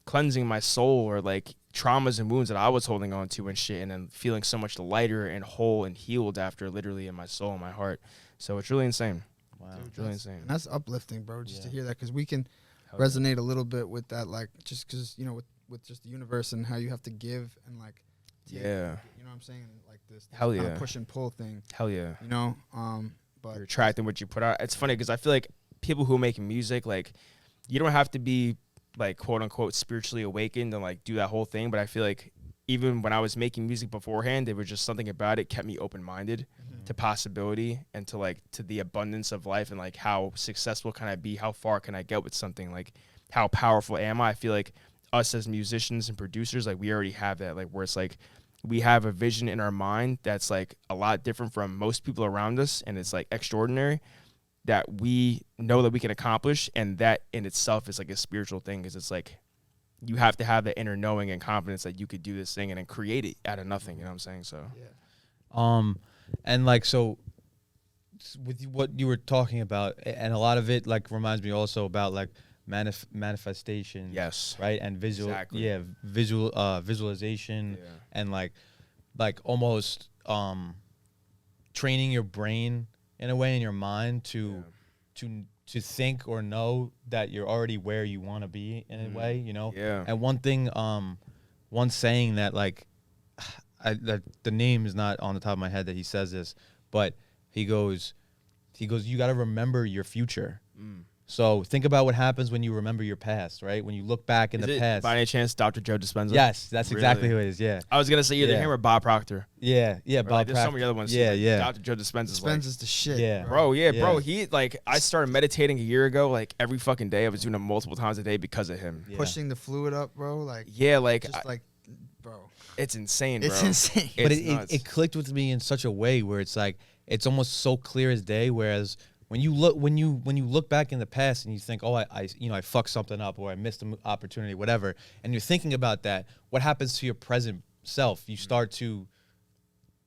cleansing my soul or like traumas and wounds that I was holding on to and shit, and then feeling so much lighter and whole and healed after, literally in my soul and my heart. So it's really insane. Wow, it's really insane. And that's uplifting, bro. Just to hear that, because we can resonate a little bit with that, like just because you know with just the universe and how you have to give and like take, you know what I'm saying, like this kind of push and pull thing. You know, but you're attracting what you put out. It's funny because I feel like people who make music, like you don't have to be like quote unquote spiritually awakened and like do that whole thing, but I feel like even when I was making music beforehand, there was just something about it kept me open-minded to possibility and to like to the abundance of life and like how successful can I be, how far can I get with something, like how powerful am I feel like us as musicians and producers, like we already have that, like where it's like we have a vision in our mind that's like a lot different from most people around us, and it's like extraordinary that we know that we can accomplish, and that in itself is like a spiritual thing, because it's like you have to have the inner knowing and confidence that you could do this thing and then create it out of nothing, you know what I'm saying? So and like, so with what you were talking about, and a lot of it like reminds me also about like manifestation, right, and visualization, and like almost training your brain in a way in your mind to think or know that you're already where you want to be in a way, you know. And one thing, one saying that like that the name is not on the top of my head that he says this, but he goes, you got to remember your future. So think about what happens when you remember your past, right? When you look back in the past. By any chance, Dr. Joe Dispenza? Yes, that's exactly who it is. Yeah. I was gonna say either him or Bob Proctor. Yeah, or Bob like, Proctor. there's some of the other ones. Yeah, like, Dr. Joe Dispenza's Dispenza's the shit. Yeah, bro. Bro. He like I started meditating a year ago. Like every fucking day, I was doing it multiple times a day because of him. Pushing the fluid up, bro. Like bro. It's insane, bro. It's insane. But it clicked with me in such a way where it's like it's almost so clear as day. Whereas when you look back in the past and you think, oh, I fucked something up or I missed an opportunity, whatever, and you're thinking about that, what happens to your present self? You start to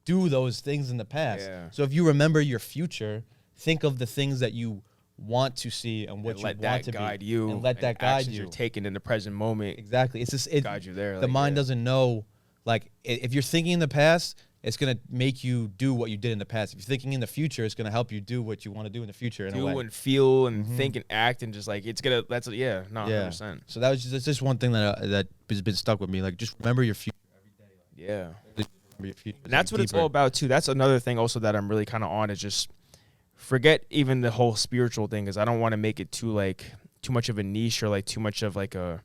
do those things in the past. So if you remember your future, think of the things that you want to see and what and you let want that to guide be, you, and let that guide actions you. you're taking in the present moment. Exactly. It's just guide you there. The like, mind doesn't know. Like if you're thinking in the past, it's gonna make you do what you did in the past. If you're thinking in the future, it's gonna help you do what you want to do in the future. In a way. do and feel and think and act and just like it's gonna. That's yeah, no, 100%. So that was just, that's just one thing that has been stuck with me. Like just remember your future every day. Like, Yeah. remember your future. And that's Like, what it's deeper. all about too. That's another thing also that I'm really kind of on is just forget even the whole spiritual thing, because I don't want to make it too much of a niche or like too much of like a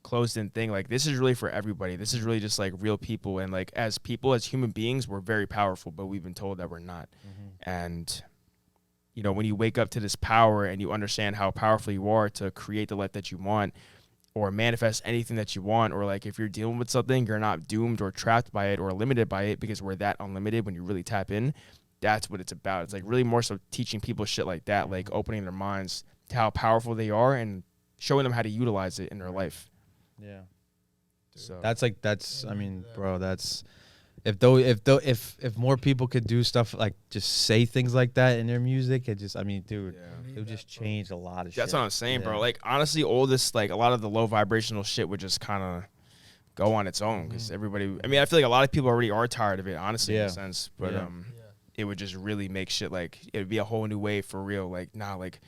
closed in thing. Like this is really for everybody. This is really just like real people, and like as people, as human beings, we're very powerful, but we've been told that we're not. And you know, when you wake up to this power and you understand how powerful you are to create the life that you want or manifest anything that you want, or like if you're dealing with something, you're not doomed or trapped by it or limited by it, because we're that unlimited when you really tap in. That's what it's about. It's like really more so teaching people shit like that, like opening their minds to how powerful they are and showing them how to utilize it in their life. Yeah. So That's I mean, bro, that's if more people could do stuff like just say things like that in their music, it just, I mean, dude, it would just change a lot of shit. That's what I'm saying, bro. Yeah. Like honestly, all this, like a lot of the low vibrational shit would just kind of go on its own, because everybody, I mean, I feel like a lot of people already are tired of it, honestly, in a sense, but it would just really make shit, like it would be a whole new wave for real. Like nah, like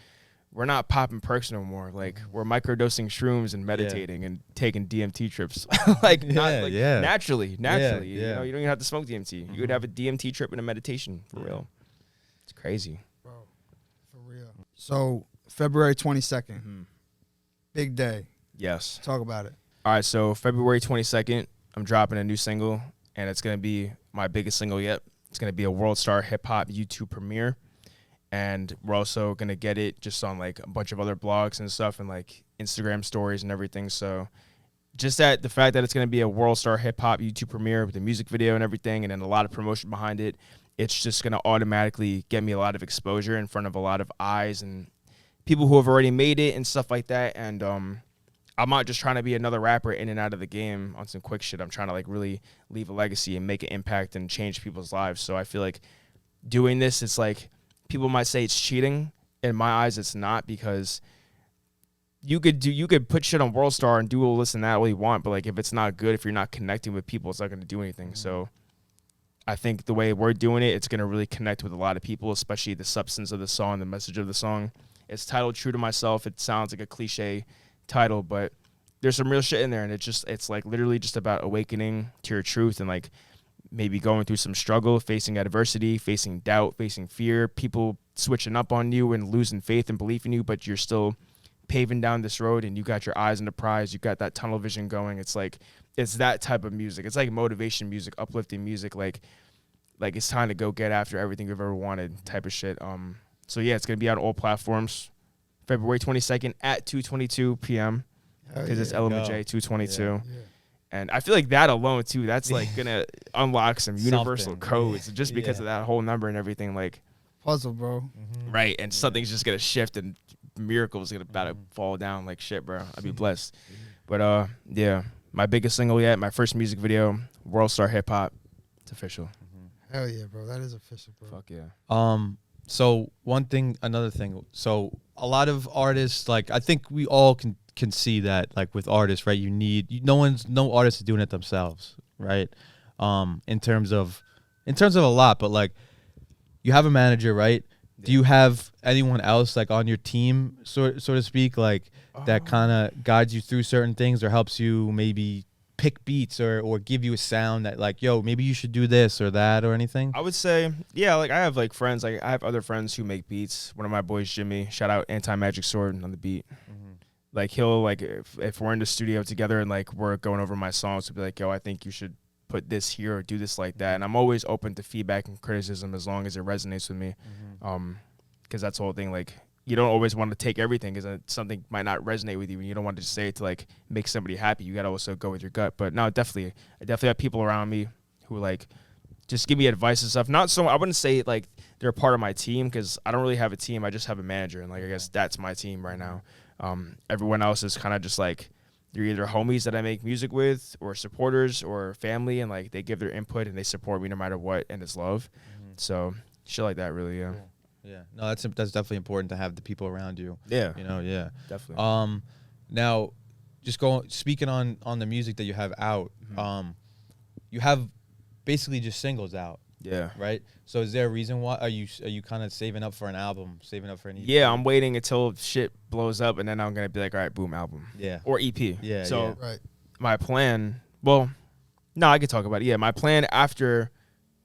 we're not popping perks no more. Like we're microdosing shrooms and meditating and taking DMT trips. Like not like naturally. You know, you don't even have to smoke DMT. You would have a DMT trip and a meditation for real. It's crazy, bro, for real. So February 22nd, big day. Yes. Talk about it. All right, so February 22nd, I'm dropping a new single, and it's gonna be my biggest single yet. It's gonna be a World Star Hip Hop YouTube premiere. And we're also going to get it just on like a bunch of other blogs and stuff and like Instagram stories and everything. So just that the fact that it's going to be a World Star Hip Hop YouTube premiere with the music video and everything, and then a lot of promotion behind it, it's just going to automatically get me a lot of exposure in front of a lot of eyes and people who have already made it and stuff like that. And I'm not just trying to be another rapper in and out of the game on some quick shit. I'm trying to like really leave a legacy and make an impact and change people's lives. So I feel like doing this, it's like, people might say it's cheating. In my eyes, it's not, because you could put shit on World Star and do all this and that all you want, but like if it's not good, if you're not connecting with people, it's not going to do anything. So I think the way we're doing it, it's going to really connect with a lot of people, especially the substance of the song, the message of the song. It's titled True to Myself. It sounds like a cliche title, but there's some real shit in there, and it's like literally just about awakening to your truth and like maybe going through some struggle, facing adversity, facing doubt, facing fear, people switching up on you and losing faith and belief in you, but you're still paving down this road and you got your eyes on the prize, you got that tunnel vision going. It's like, it's that type of music. It's like motivation music, uplifting music, like it's time to go get after everything you've ever wanted type of shit. So yeah, it's going to be on all platforms, February 22nd at 2:22 p.m. because it's Element J 2:22. Yeah. And I feel like that alone too, that's like gonna unlock some universal codes just because of that whole number and everything. Like puzzle, bro. Right, and something's just gonna shift and miracles gonna about to fall down like shit, bro. I'd be blessed. But yeah, my biggest single yet, my first music video, World Star Hip Hop. It's official. Hell yeah, bro. That is official, bro. Fuck yeah. So another thing. So a lot of artists, like I think we all can see that, like with artists, right? No artist is doing it themselves, right? In terms of a lot, but like you have a manager, right? Yeah. Do you have anyone else like on your team, so to speak, like that kind of guides you through certain things or helps you maybe pick beats or give you a sound that like, yo, maybe you should do this or that or anything? I would say, yeah, like I have like friends, like I have other friends who make beats. One of my boys, Jimmy, shout out Anti-Magic Sword on the beat. Like he'll like if we're in the studio together and like we're going over my songs, he'll be like, yo, I think you should put this here or do this like that. And I'm always open to feedback and criticism as long as it resonates with me. Because that's the whole thing. Like you don't always want to take everything because something might not resonate with you, and you don't want to just say it to like make somebody happy. You got to also go with your gut. But no, I definitely have people around me who like just give me advice and stuff. Not so, I wouldn't say like they're a part of my team because I don't really have a team. I just have a manager, and like I guess that's my team right now. Everyone else is kind of just like they're either homies that I make music with or supporters or family, and like they give their input and they support me no matter what, and it's love. So shit like that, really. Yeah. Yeah. No, that's definitely important to have the people around you. Yeah. You know, yeah. Definitely. Now, just speaking on the music that you have out, Mm-hmm. You have basically just singles out. Yeah. Right. So is there a reason why are you kind of saving up for an album, saving up for an EP? Yeah, I'm waiting until shit blows up, and then I'm gonna be like, all right, boom, album. Yeah. Or EP. Yeah. So Right. my plan. Well, no, I could talk about it. Yeah, my plan after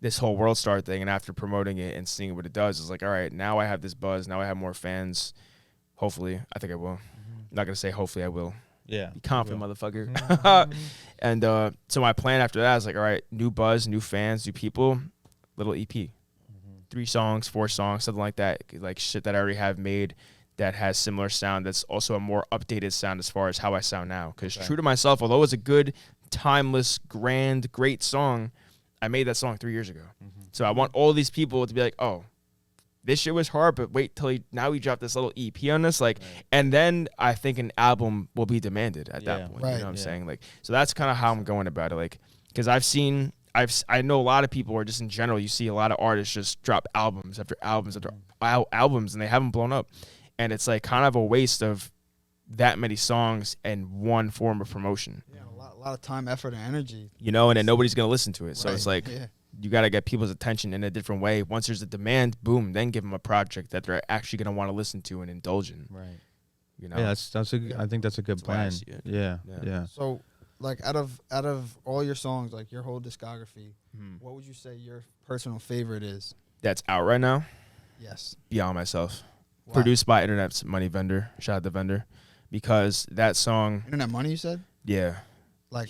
this whole World Star thing and after promoting it and seeing what it does is like, all right, now I have this buzz. Now I have more fans. Hopefully, I think I will. I'm not gonna say hopefully I will. Yeah. Be confident, motherfucker. And so my plan after that is like, all right, new buzz, new fans, new people, little EP. 3 songs, 4 songs, something like that. Like shit that I already have made that has similar sound that's also a more updated sound as far as how I sound now. Because true to myself, although it's a good, timeless, grand, great song, I made that song 3 years ago. So I want all these people to be like, oh, this shit was hard, but wait till now we dropped this little EP on this, like, and then I think an album will be demanded at that point. You know what I'm saying? Like, so that's kind of how I'm going about it. Like, because I know a lot of people, or just in general, you see a lot of artists just drop albums after albums after albums, and they haven't blown up, and it's like kind of a waste of that many songs and one form of promotion. Yeah, a lot of time, effort, and energy. You know, and then nobody's gonna listen to it. So Right. it's like. You got to get people's attention in a different way. Once there's a demand, boom, then give them a project that they're actually going to want to listen to and indulge in. Right. You know? Yeah, I think that's a good That's why I plan. see it. Yeah. So, like, out of all your songs, like your whole discography, what would you say your personal favorite is? That's out right now. Yes. Beyond Myself. Why? Produced by Internet's Money Vendor. Shout out the vendor. Because that song. Internet Money, you said? Yeah. Like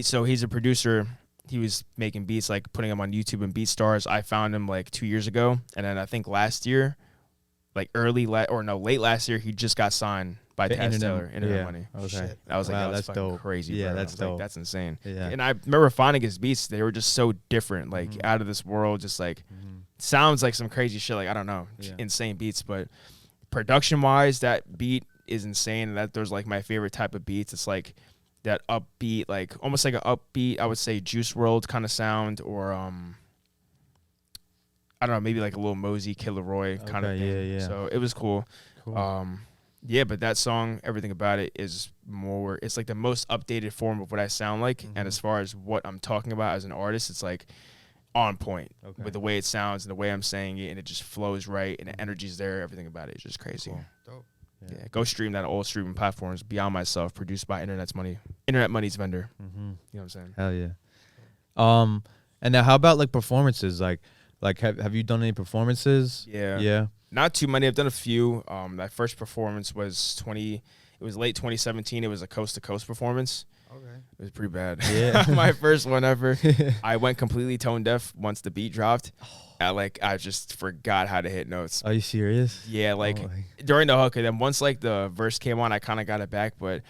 So he's a producer. He was making beats, like putting them on YouTube and BeatStars. I found him like 2 years ago, and then I think last year, like late last year, he just got signed by Taz Taylor, Internet Money. Okay. Shit. I was like, Wow, that's that's dope. crazy. Yeah, bro. that's I was like, dope. that's insane. Yeah. And I remember finding his beats; they were just so different, like out of this world. Just like sounds like some crazy shit. Like I don't know, insane beats. But production wise, that beat is insane. And that there's like my favorite type of beats. It's like that upbeat, like almost like an upbeat, I would say Juice WRLD kind of sound, or I don't know, maybe like a little Mosey, Killer Roy kind of thing. Yeah. So it was cool. Yeah, but that song, everything about it is more, it's like the most updated form of what I sound like. And as far as what I'm talking about as an artist, it's like on point with the way it sounds and the way I'm saying it, and it just flows right, and the energy's there. Everything about it is just crazy. Cool. Dope. Yeah, go stream that on all streaming platforms. Beyond Myself, produced by Internet Money's vendor. You know what I'm saying? Hell yeah. And now how about like performances? Like have you done any performances? Yeah. Not too many. I've done a few. My first performance was late 2017. It was a coast to coast performance. Okay. It was pretty bad. Yeah. My first one ever. I went completely tone deaf once the beat dropped. I just forgot how to hit notes. Are you serious? Yeah, like during the hook, and then once like the verse came on, I kind of got it back, but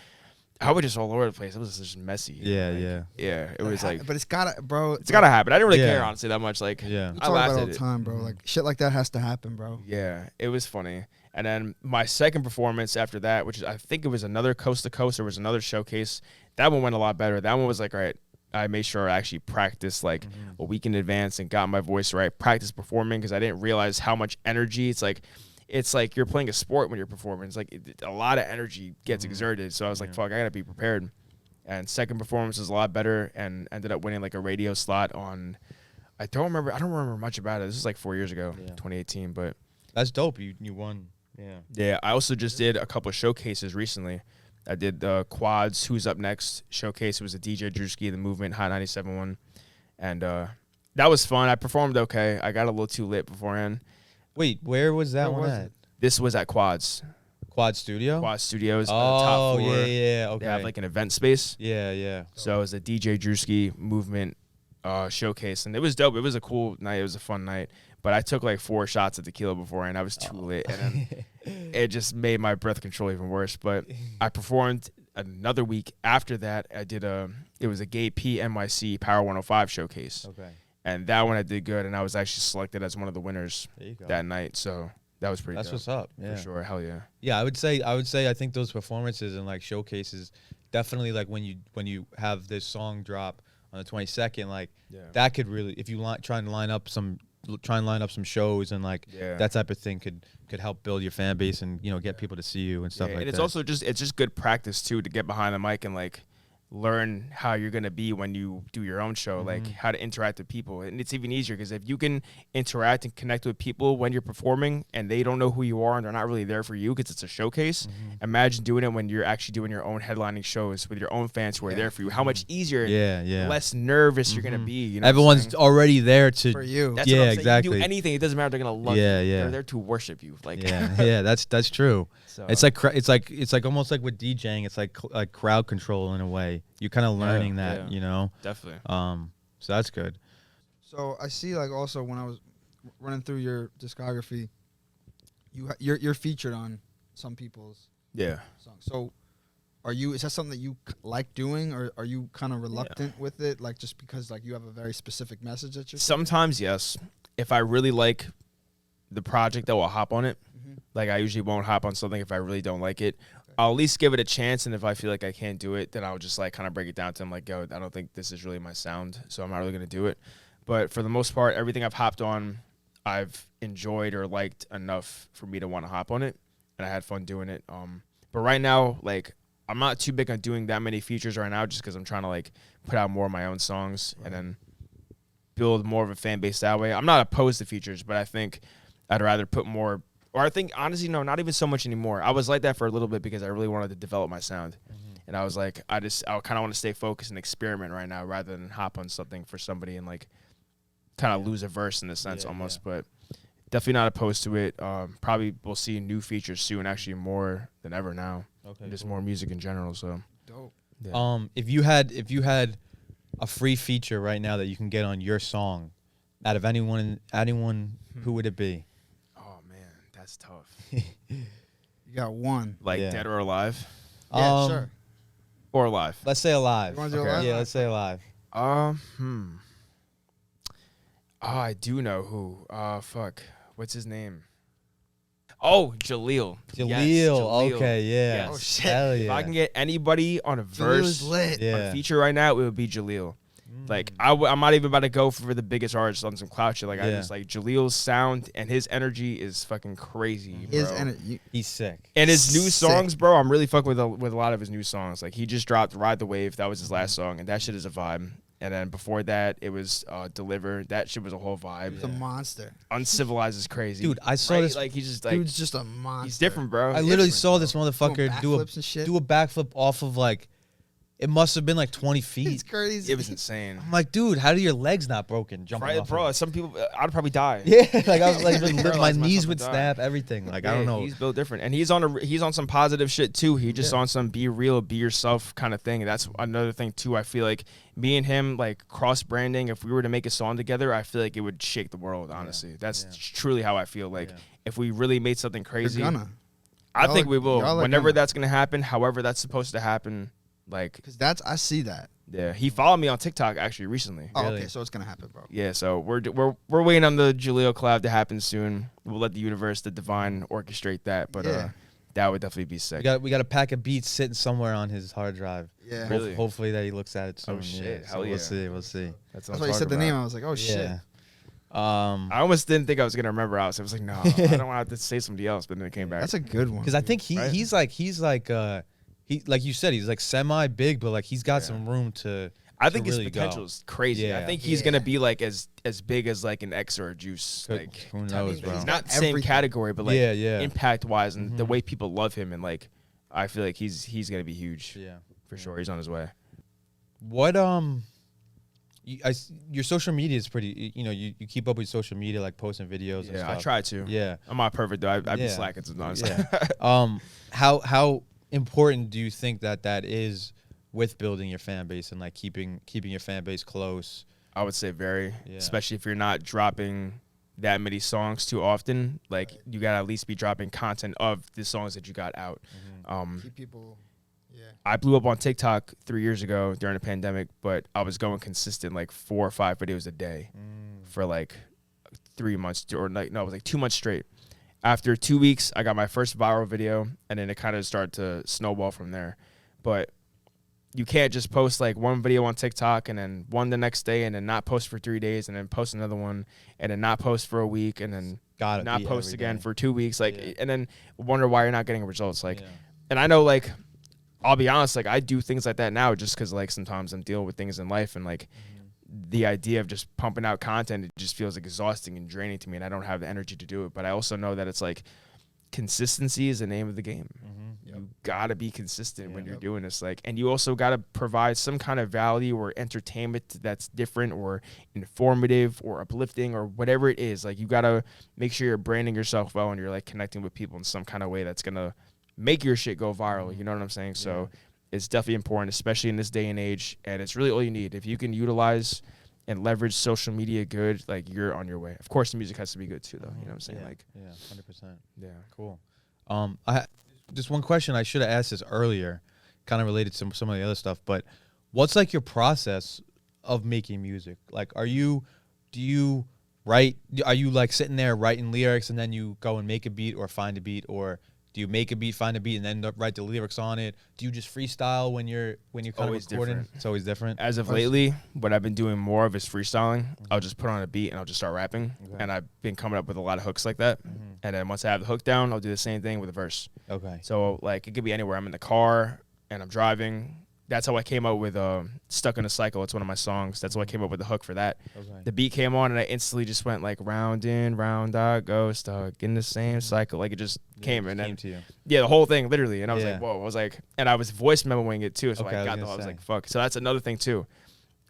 I was just all over the place. It was just messy. Yeah. It was like, but it's gotta, bro. it's gotta happen. I didn't really Yeah. care honestly that much. Like, Yeah. We I talk laughed about it at all the it. time, bro. Like shit like that has to happen, bro. Yeah, it was funny. And then my second performance after that, which is, I think it was another coast to coast, or was another showcase. That one went a lot better. That one was like, all right, I made sure I actually practiced like a week in advance and got my voice right. Practiced performing because I didn't realize how much energy it's like you're playing a sport when you're performing. It's like a lot of energy gets exerted. So I was like, fuck, I gotta be prepared. And second performance was a lot better and ended up winning like a radio slot on. I don't remember much about it. This is like 4 years ago, 2018. But That's dope. You won. Yeah. yeah, I also just did a couple of showcases recently. I did the Quads Who's Up Next showcase. It was a DJ Drewski, the Movement, Hot 97 one. And that was fun. I performed okay. I got a little too lit beforehand. Wait, where was that one at? This was at Quads. Quad Studio? Quad Studios. Top floor. Yeah. Okay. They have like an event space. Yeah. So it was a DJ Drewski Movement showcase. And it was dope. It was a cool night. It was a fun night. But I took like 4 shots of tequila beforehand. I was too lit. And then it just made my breath control even worse. But I performed another week after that. I did it was a Gay P NYC Power 105 showcase. Okay. And that one I did good. And I was actually selected as one of the winners There you go. that night. So that was pretty That's dope. what's up. Yeah. For sure. Hell yeah. Yeah, I would say I think those performances and like showcases definitely, like when you have this song drop on the 22nd, like that could really, if you try and line up some try and line up some shows and like Yeah. that type of thing could help build your fan base and get people to see you and stuff like and it's that. also just good practice too to get behind the mic and like learn how you're gonna be when you do your own show, like how to interact with people. And it's even easier because if you can interact and connect with people when you're performing and they don't know who you are and they're not really there for you because it's a showcase, imagine doing it when you're actually doing your own headlining shows with your own fans who are there for you. How much easier, less nervous you're gonna be. You know, everyone's already there to For you. that's what I'm saying. exactly. You do anything, it doesn't matter. They're gonna love you. They're there to worship you. Like that's true. So, It's like almost like with DJing. It's like crowd control in a way. You're kind of learning that, you know. definitely. So that's good. So I see, like, also when I was running through your discography, you're featured on some people's songs. So is that something that you like doing, or are you kind of reluctant with it, like just because like you have a very specific message that you're Sometimes yes. If I really like the project, I will hop on it. Like I usually won't hop on something if I really don't like it. I'll at least give it a chance, and if I feel like I can't do it, then I'll just like kind of break it down to them like, yo, I don't think this is really my sound, so I'm not really gonna do it. But for the most part, everything I've hopped on, I've enjoyed or liked enough for me to want to hop on it, and I had fun doing it. But right now, like I'm not too big on doing that many features right now, just because I'm trying to like put out more of my own songs and then build more of a fan base that way. I'm not opposed to features, but I think I'd rather put more. Or I think, honestly, no, not even so much anymore. I was like that for a little bit because I really wanted to develop my sound. And I was like, I kind of want to stay focused and experiment right now rather than hop on something for somebody and, like, kind of lose a verse in a sense almost. But definitely not opposed to it. Probably we'll see new features soon, actually more than ever now. Okay. Just more music in general, so. dope. Yeah. If you had a free feature right now that you can get on your song, out of anyone, who would it be? That's tough. You got one. Like dead or alive? Yeah, sure. Or alive. Let's say alive. You want to do alive? Yeah, let's say alive. Oh, I do know who. Fuck. What's his name? Oh, Jaleel. Jaleel. Yes, Jaleel. Okay, yeah. Yes. Oh, shit. Hell If yeah. I can get anybody on a verse, lit. on Yeah. a feature right now, it would be Jaleel. Like I'm not even about to go for the biggest artist on some clout shit. Like I just like Jaleel's sound and his energy is fucking crazy, bro. His energy. He's sick. And his new songs, bro, I'm really fucking with a lot of his new songs. Like he just dropped "Ride the Wave," that was his last song, and that shit is a vibe. And then before that, it was "Deliver." That shit was a whole vibe. He's a monster. "Uncivilized" is crazy, Dude, I saw this. Like he's just like Dude's just a monster. he's different, bro. I literally saw this motherfucker do backflips and shit. a backflip off of like, it must have been like 20 feet. It's crazy. It was insane. I'm like, dude, how do your legs not broken jumping Right, off? bro, of some people, I'd probably die. Yeah, like I was like, Paralyze my myself knees and would die. snap, everything. Like I don't know. He's built different, and he's on some positive shit too. He just on some be real, be yourself kind of thing. And that's another thing too. I feel like me and him, like cross branding. If we were to make a song together, I feel like it would shake the world. Honestly, that's truly how I feel. Like if we really made something crazy, You're gonna. I think we will. y'all are Whenever gonna. that's gonna happen, however that's supposed to happen. Like, Because I see that. yeah, he followed me on TikTok actually recently. Oh, Really? okay, so it's gonna happen, bro. Yeah, so we're waiting on the Jaleel collab to happen soon. We'll let the universe, the divine, orchestrate that. But that would definitely be sick. We got a pack of beats sitting somewhere on his hard drive. Yeah. Really? Hopefully that he looks at it soon. Oh, shit. Yeah, Hell so yeah. We'll see. That's That's why you said the name. I was like, oh shit. Yeah. I almost didn't think I was gonna remember else. I was like, no, I don't want to say somebody else. But then it came back. That's a good one. Because I think he's like like you said, he's like semi big, but like he's got some room to. I think really his potential is crazy. Yeah. I think he's gonna be like as big as like an X or a Juice. Could- Like who knows, bro? he's not the same Everything. category, but like Yeah. impact wise and the way people love him and like I feel like he's gonna be huge. Yeah. For sure. He's on his way. What your social media is pretty. You know, you keep up with social media, like posting videos. and Yeah, stuff. I try to. Yeah. I'm not perfect though. I'd be Yeah. slacking sometimes. Yeah. How important do you think that is with building your fan base and like keeping your fan base close? I would say very, Yeah. especially if you're not dropping that many songs too often. Like you gotta at least be dropping content of the songs that you got out. Keep people. Yeah. I blew up on TikTok 3 years ago during the pandemic, but I was going consistent like 4 or 5 videos a day for like 3 months or like no, it was like 2 months straight. After 2 weeks, I got my first viral video, and then it kind of started to snowball from there. But you can't just post like one video on TikTok and then one the next day and then not post for 3 days and then post another one and then not post for a week and then not post again for 2 weeks, like, and then wonder why you're not getting results. Like, and I know, like, I'll be honest, like, I do things like that now just because, like, sometimes I'm dealing with things in life and, like, the idea of just pumping out content, it just feels exhausting and draining to me, and I don't have the energy to do it. But I also know that it's like consistency is the name of the game. You gotta be consistent when you're doing this, like, and you also gotta provide some kind of value or entertainment that's different or informative or uplifting or whatever it is. Like, you gotta make sure you're branding yourself well and you're like connecting with people in some kind of way that's gonna make your shit go viral. You know what I'm saying? So it's definitely important, especially in this day and age, and it's really all you need. If you can utilize and leverage social media good, like, you're on your way. Of course, the music has to be good too, though. You know what I'm saying? Like, 100%. Yeah, cool. Just one question I should have asked this earlier, kind of related to some of the other stuff, but what's like your process of making music? Like, are you like sitting there writing lyrics and then you go and make a beat or find a beat, or do you make a beat, find a beat, and then write the lyrics on it? Do you just freestyle when you're kind of recording? Different. It's always different. As of lately, what I've been doing more of is freestyling. I'll just put on a beat and I'll just start rapping. And I've been coming up with a lot of hooks like that. And then once I have the hook down, I'll do the same thing with a verse. Okay. So, like, it could be anywhere. I'm in the car and I'm driving. That's how I came up with Stuck in a Cycle. It's one of my songs. That's how I came up with the hook for that. Okay. The beat came on and I instantly just went like, round in, round out, go, stuck in the same cycle. Like, it just came. And then, to you. Yeah, the whole thing, literally. And I was like, whoa. I was like, and I was voice memoing it too. So I was like, fuck. So that's another thing too.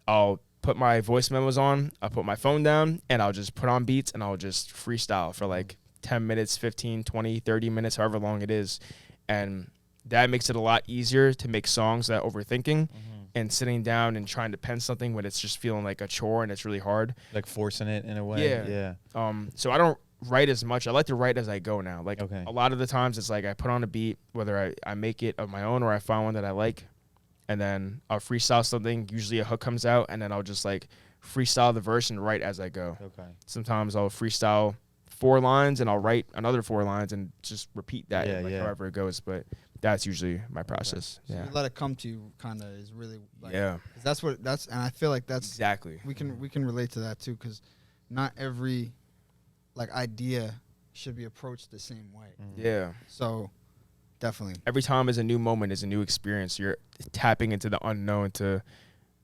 I'll put my voice memos on, I'll put my phone down, and I'll just put on beats and I'll just freestyle for like 10 minutes, 15, 20, 30 minutes, however long it is. And that makes it a lot easier to make songs that overthinking and sitting down and trying to pen something when it's just feeling like a chore and it's really hard. Like forcing it in a way. Yeah. So I don't write as much. I like to write as I go now. Like, a lot of the times it's like I put on a beat, whether I make it of my own or I find one that I like, and then I'll freestyle something. Usually a hook comes out, and then I'll just like freestyle the verse and write as I go. Okay. Sometimes I'll freestyle 4 lines and I'll write another 4 lines and just repeat that however it goes. But that's usually my process. So you let it come to you, kind of, is really like, 'cause and I feel like that's exactly, we can relate to that too, because not every like idea should be approached the same way. Yeah. So definitely, every time is a new moment, is a new experience. You're tapping into the unknown to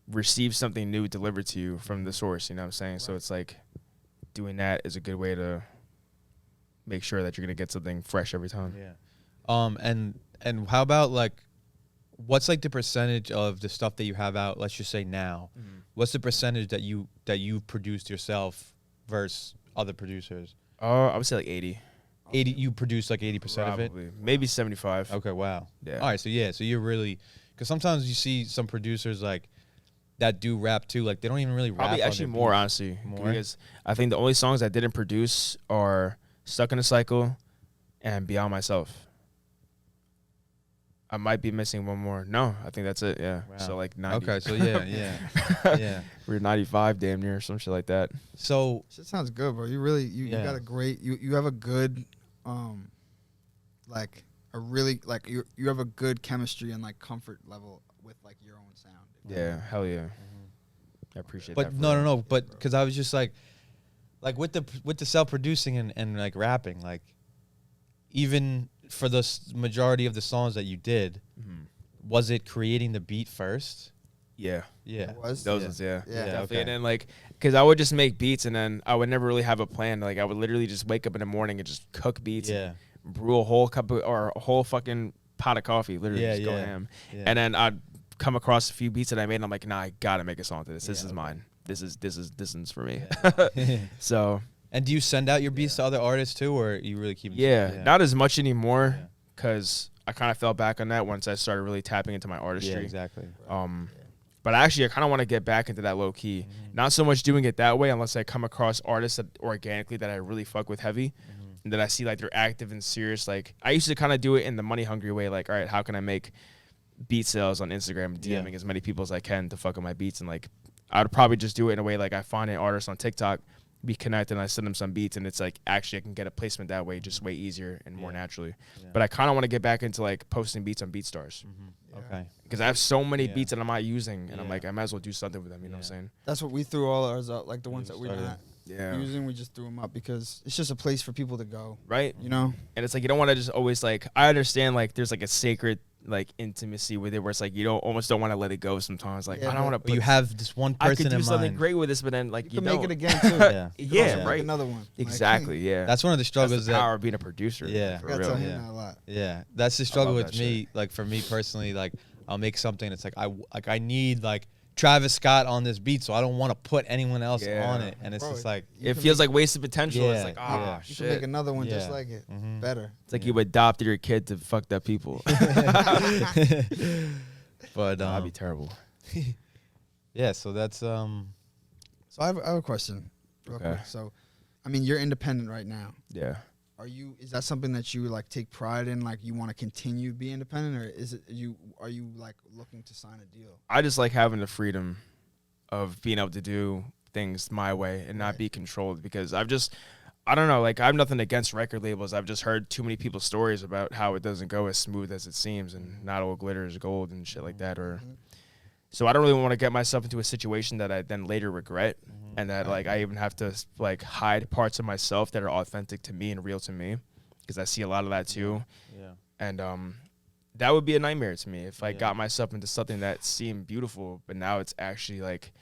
receive something new delivered to you from the source. You know what I'm saying? Right. So it's like doing that is a good way to make sure that you're gonna get something fresh every time. Yeah. And how about, like, what's like the percentage of the stuff that you have out, let's just say now, what's the percentage that you've produced yourself versus other producers? I would say like 80. 80, you produce like 80% of it? Maybe 75. Okay, wow. Yeah. All right, so you're really, because sometimes you see some producers like that do rap too, like they don't even really rap. Probably actually more, honestly. Because I think the only songs I didn't produce are Stuck in a Cycle and Beyond Myself. I might be missing one more. No, I think that's it. Yeah. Wow. So like 90. Okay, so yeah. We're 95 damn near, some shit like that. So shit sounds good, bro. You really you got a great you have a good like a really like you have a good chemistry and like comfort level with like your own sound. Yeah, hell yeah. I appreciate that. But no, but because I was just like with the self-producing and like rapping, like even for the majority of the songs that you did, was it creating the beat first? Yeah. It was? Those ones, yeah. Definitely. Okay. And then, like, because I would just make beats and then I would never really have a plan. Like, I would literally just wake up in the morning and just cook beats and brew a whole cup of, or a whole fucking pot of coffee, literally just go ham. Yeah. And then I'd come across a few beats that I made and I'm like, nah, I gotta make a song to this. This is mine. This is for me. So... And do you send out your beats to other artists too, or you really keep them? Not as much anymore, because I kind of fell back on that once I started really tapping into my artistry. Yeah, exactly. But actually, I kind of want to get back into that low key. Not so much doing it that way, unless I come across artists that organically that I really fuck with heavy, and that I see like they're active and serious. Like I used to kind of do it in the money hungry way. Like, all right, how can I make beat sales on Instagram, DMing as many people as I can to fuck with my beats, and like I would probably just do it in a way like I find an artist on TikTok, be connected, and I send them some beats, and it's like actually I can get a placement that way just way easier and more naturally. But I kind of want to get back into like posting beats on BeatStars. Okay. Because I have so many Yeah. beats that I'm not using, and I'm Yeah. like, I might as well do something with them. You know what I'm saying? That's what we threw all ours up, like the ones that we're started. not Yeah. using. We just threw them up because it's just a place for people to go. Right. You know. And it's like you don't want to just always like. I understand like there's like a sacred like intimacy with it where it's like you almost don't want to let it go sometimes. Like Yeah, I don't want to. But you have this one I person could do in something mind. great with this, but then like You you can don't. make it again too. Yeah. You can also Yeah. make Right. Another one. Exactly. Yeah. That's one of the That's struggles the that power of being a producer. Yeah. I For gotta real. tell him Yeah. that a lot. Yeah, that's the struggle love with that me. Like for me personally, like I'll make something. It's like I need like Travis Scott on this beat, so I don't want to put anyone else Yeah. on it. And it's Bro, just like It feels like wasted potential. Yeah, It's like ah yeah. You can make shit. another one just Yeah. like it, Mhm. better. It's like you adopted your kid to fucked up people. but That'd be terrible. yeah. So that's So I have a question, real Okay. quick. So, I mean, you're independent right now. Yeah. Is that something that you like take pride in? Like you want to continue being independent, or are you like looking to sign a deal? I just like having the freedom of being able to do things my way and not be controlled because I don't know, like I have nothing against record labels. I've just heard too many people's stories about how it doesn't go as smooth as it seems and not all glitter is gold and shit like that. So I don't really want to get myself into a situation that I then later regret and that like I even have to like hide parts of myself that are authentic to me and real to me because I see a lot of that too. yeah. And that would be a nightmare to me if I got myself into something that seemed beautiful, but now it's actually like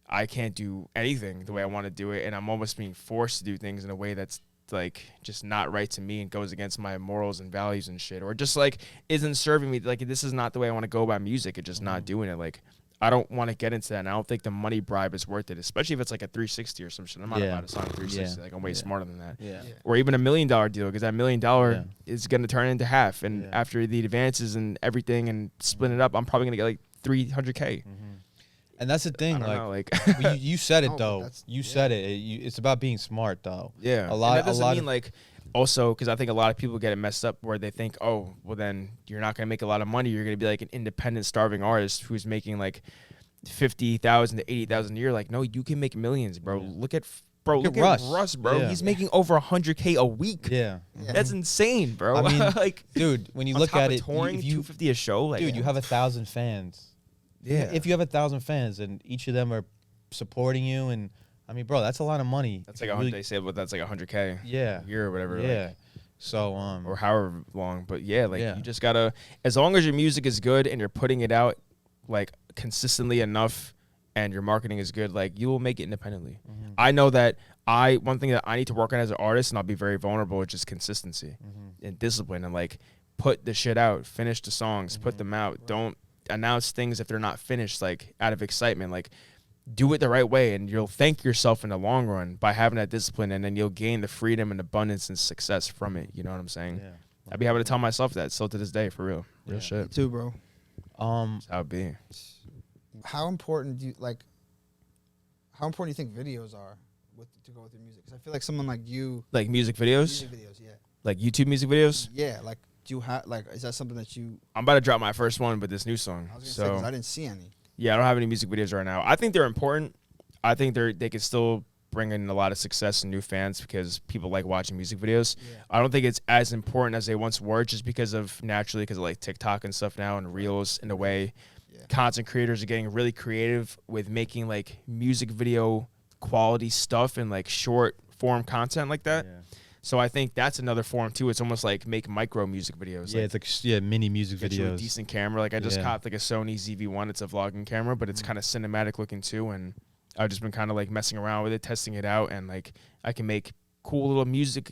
I can't do anything the way I want to do it, and I'm almost being forced to do things in a way that's like just not right to me and goes against my morals and values and shit, or just like isn't serving me. Like this is not the way I want to go about music. It's just not doing it. Like I don't want to get into that, and I don't think the money bribe is worth it, especially if it's like a 360 or some shit. I'm not about to sign a 360. Like I'm way smarter than that. Yeah. Or even $1 million deal, because that $1 million Yeah. is going to turn into half. And Yeah. after the advances and everything and split it up, I'm probably going to get like $300K. And that's the thing. I don't Like know, like well, you said it No, though. that's- You said it. It's about being smart though. yeah, A lot. And that A doesn't lot mean of like also because I think a lot of people get it messed up where they think, oh, well then you're not going to make a lot of money. You're going to be like an independent starving artist who's making like 50,000 to 80,000 a year. Like no, you can make millions, bro. Look at Russ, bro. Yeah. He's making over 100K a week. Yeah. That's insane, bro. I mean, like, dude, when you on look top at of it, touring if you, $250 a show, like, dude, you have 1,000 fans. yeah. If you have 1,000 fans and each of them are supporting you, and I mean, bro, that's a lot of money. That's like 100. They say, but that's like 100K. Yeah. A year or whatever. Yeah. Like, So or however long. But yeah, like Yeah. you just gotta, as long as your music is good and you're putting it out like consistently enough, and your marketing is good, like you will make it independently. I know that one thing that I need to work on as an artist, and I'll be very vulnerable, is just consistency and discipline, and like put the shit out, finish the songs, put them out. Don't announce things if they're not finished, like out of excitement. Like do it the right way, and you'll thank yourself in the long run by having that discipline, and then you'll gain the freedom and abundance and success from it. You know what I'm saying? Yeah. I'd be having to tell myself that still to this day, for real. Real shit. Too, bro. That's how it be. How important do you like? How important do you think videos are to go with your music? Because I feel like someone like you, Like music videos? music videos, yeah, Like YouTube music videos? yeah. Like, do you have like? Is that something that you? I'm about to drop my first one with this new song. I was gonna say 'cause So I didn't see any. yeah, I don't have any music videos right now. I think they're important. I think they can still bring in a lot of success and new fans because people like watching music videos. Yeah. I don't think it's as important as they once were, just because of like TikTok and stuff now and Reels in a way. Yeah. Content creators are getting really creative with making like music video quality stuff and like short form content like that. Yeah. So I think that's another form too. It's almost like make micro music videos. Yeah, like, it's like mini music get you a videos. decent camera. Like I just Yeah. copped like a Sony ZV-1. It's a vlogging camera, but it's kind of cinematic looking too. And I've just been kind of like messing around with it, testing it out, and like I can make cool little music,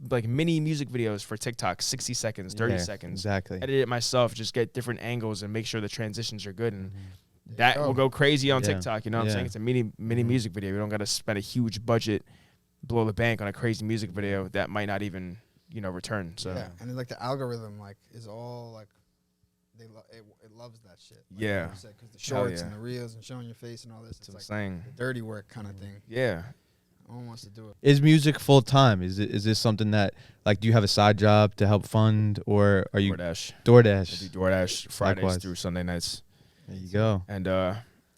like mini music videos for TikTok, 60 seconds, 30 Yeah, seconds. Exactly. Edit it myself, just get different angles and make sure the transitions are good, and Mm-hmm. that will go crazy on Yeah. TikTok. You know what I'm Yeah. saying? It's a mini music video. You don't got to spend a huge budget, blow the bank on a crazy music video that might not even return. So Yeah, and then, like the algorithm like is all like it loves that shit. Like, Yeah. because the Hell shorts yeah. and the reels and showing your face and all this. that's It's what I'm like saying. the dirty work kind of thing. Yeah. No one wants to do it. Is music full time? Is this something that like do you have a side job to help fund, or are you DoorDash. I DoorDash? do DoorDash Fridays Likewise. through Sunday nights. There you go. And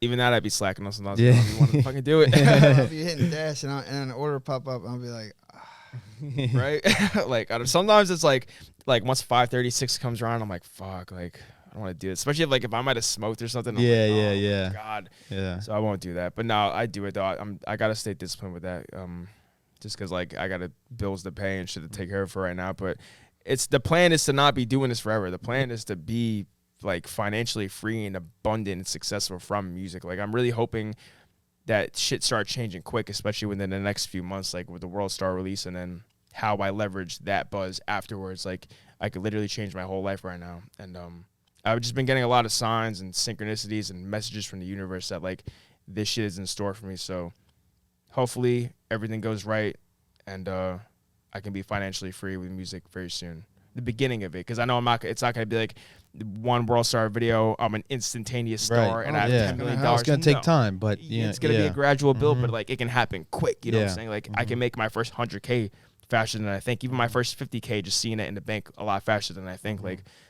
even that I'd be slacking on sometimes. Yeah. I don't want to fucking do it. I'll be hitting dash and an order pop up. I'll be like, Right? Like sometimes it's like once 5:36 comes around, I'm like, fuck, like don't want to do it. Especially if I might have smoked or something. Yeah. God. Yeah. So I won't do that. But no, I do it though. I gotta stay disciplined with that. Just because I got bills to pay and shit to take care of for right now. But the plan is to not be doing this forever. The plan is to be financially free and abundant and successful from music. I'm really hoping that shit start changing quick, especially within the next few months, with the World Star release, and then how I leverage that buzz afterwards. I could literally change my whole life right now. And I've just been getting a lot of signs and synchronicities and messages from the universe that this shit is in store for me. So hopefully everything goes right, and I can be financially free with music very soon. The beginning of it, because I know it's not gonna be one World Star video, I'm an instantaneous star, and I have $10 million. It's gonna take time, but it's gonna be a gradual build, but it can happen quick. You know what I'm saying? I can make my first 100K faster than I think. Even my first 50K, just seeing it in the bank a lot faster than I think.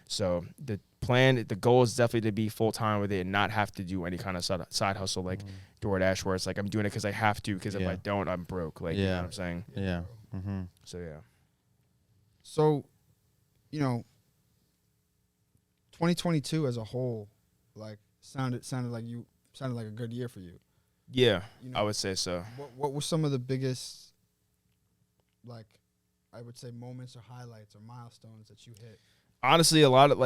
So the goal is definitely to be full time with it and not have to do any kind of side hustle DoorDash, where it's I'm doing it because I have to. Because if I don't, I'm broke. You know what I'm saying? Yeah. So yeah. So, 2022 as a whole, sounded like a good year for you. Yeah, I would say so. What were some of the biggest, I would say, moments or highlights or milestones that you hit? Honestly, a lot of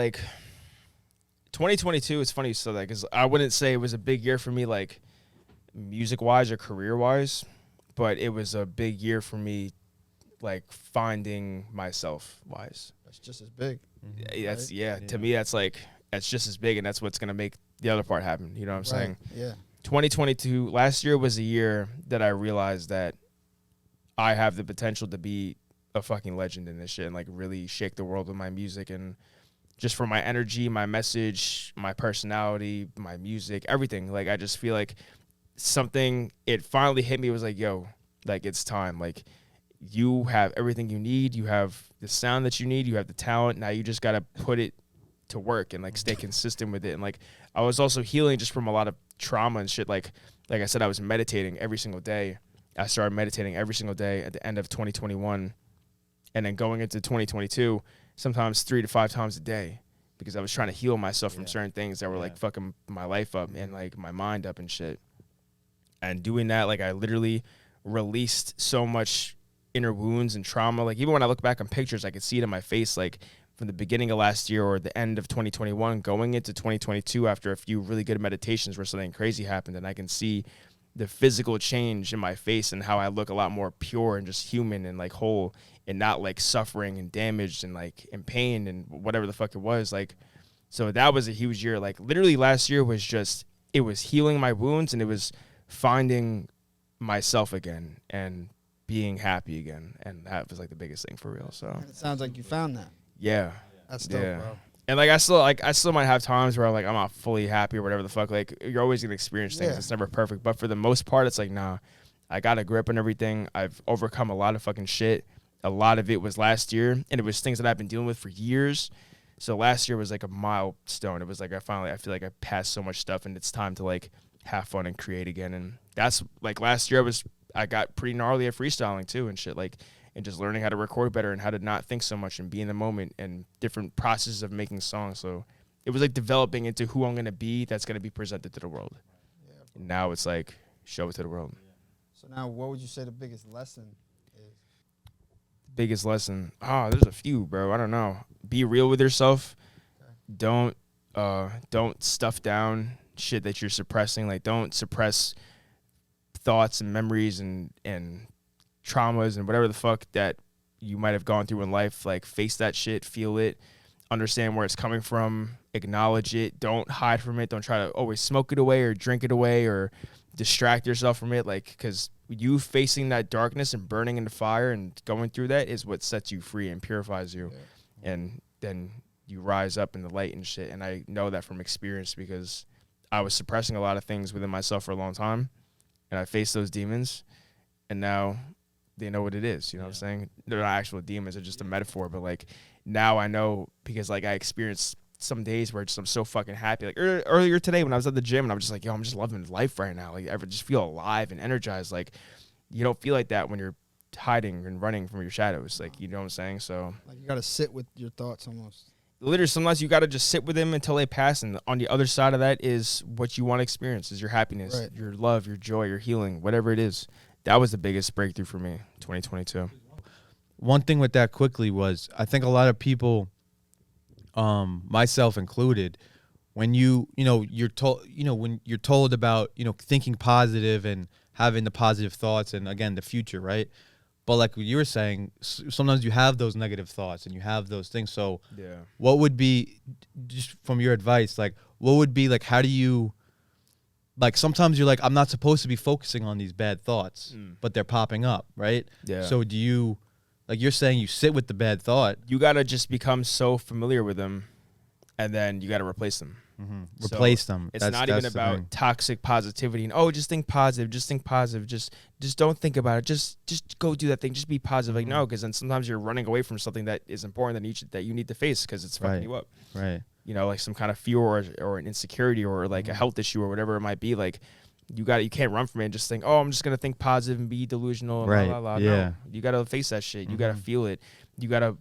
2022. It's funny you said that, because I wouldn't say it was a big year for me, music wise or career wise, but it was a big year for me, finding myself wise. That's just as big. That's to me that's just as big, and that's what's gonna make the other part happen. You know what I'm saying? Yeah. 2022 last year was a year that I realized that I have the potential to be a fucking legend in this shit and really shake the world with my music, and just for my energy, my message, my personality, my music, everything. I just feel it finally hit me. It was yo, it's time. You have everything you need. You have the sound that you need. You have the talent. Now you just got to put it to work and stay consistent with it. And I was also healing just from a lot of trauma and shit. Like I said, I was meditating every single day. I started meditating every single day at the end of 2021. And then going into 2022, sometimes 3 to 5 times a day, because I was trying to heal myself from certain things that were fucking my life up and my mind up and shit. And doing that, I literally released so much inner wounds and trauma. Even when I look back on pictures, I could see it in my face, from the beginning of last year or the end of 2021 going into 2022 after a few really good meditations where something crazy happened, and I can see the physical change in my face and how I look a lot more pure and just human and whole, and not suffering and damaged and in pain and whatever the fuck it was. So that was a huge year. Literally last year was just, it was healing my wounds, and it was finding myself again and being happy again, and that was the biggest thing for real. So it sounds like you found that. Yeah, that's dope, bro. And I still might have times where I'm not fully happy or whatever the fuck. You're always gonna experience things. It's never perfect, but for the most part, it's nah. I got a grip on everything. I've overcome a lot of fucking shit. A lot of it was last year, and it was things that I've been dealing with for years. So last year was a milestone. It was I feel I passed so much stuff, and it's time to have fun and create again. And that's last year I got pretty gnarly at freestyling too and shit, and just learning how to record better and how to not think so much and be in the moment and different processes of making songs. So it was developing into who I'm gonna be that's gonna be presented to the world. Yeah, and now it's show it to the world. So now, what would you say the biggest lesson is? Biggest lesson? There's a few, bro. I don't know. Be real with yourself. Okay. Don't stuff down shit that you're suppressing. Don't suppress thoughts and memories and traumas and whatever the fuck that you might have gone through in life. Face that shit, feel it, understand where it's coming from, acknowledge it. Don't hide from it. Don't try to always smoke it away or drink it away or distract yourself from it. Because you facing that darkness and burning in the fire and going through that is what sets you free and purifies you. Yeah. And then you rise up in the light and shit. And I know that from experience, because I was suppressing a lot of things within myself for a long time, and I faced those demons, and now they know what it is. You know what I'm saying? They're not actual demons. They're just a metaphor. But now I know, because I experienced some days where I'm so fucking happy. Earlier today when I was at the gym, and I'm just yo, I'm just loving life right now. I just feel alive and energized. You don't feel like that when you're hiding and running from your shadows. You know what I'm saying? So you got to sit with your thoughts almost. literally sometimes you got to just sit with them until they pass. And on the other side of that is what you want to experience, is your happiness, your love, your joy, your healing, whatever it is. That was the biggest breakthrough for me, 2022. One thing with that quickly was, I think a lot of people, myself included, when you're told, when you're told about, thinking positive and having the positive thoughts and, again, the future, right? But like what you were saying, sometimes you have those negative thoughts and you have those things. So what would be, just from your advice, like what would be, like, how do you, like, sometimes you're like, I'm not supposed to be focusing on these bad thoughts, but they're popping up, right? Yeah. So do you, like you're saying, you sit with the bad thought. You got to just become so familiar with them, and then you got to replace them. Replace them. It's not even about toxic positivity and just think positive, just don't think about it, just go do that thing, just be positive. Like, no, because then sometimes you're running away from something that is important that you need to face because it's fucking you up, right? Like some kind of fear or an insecurity or like a health issue or whatever it might be. Like you can't run from it and just think, I'm just gonna think positive and be delusional and blah, blah, blah. Yeah. No, you gotta face that shit. You gotta feel it. You gotta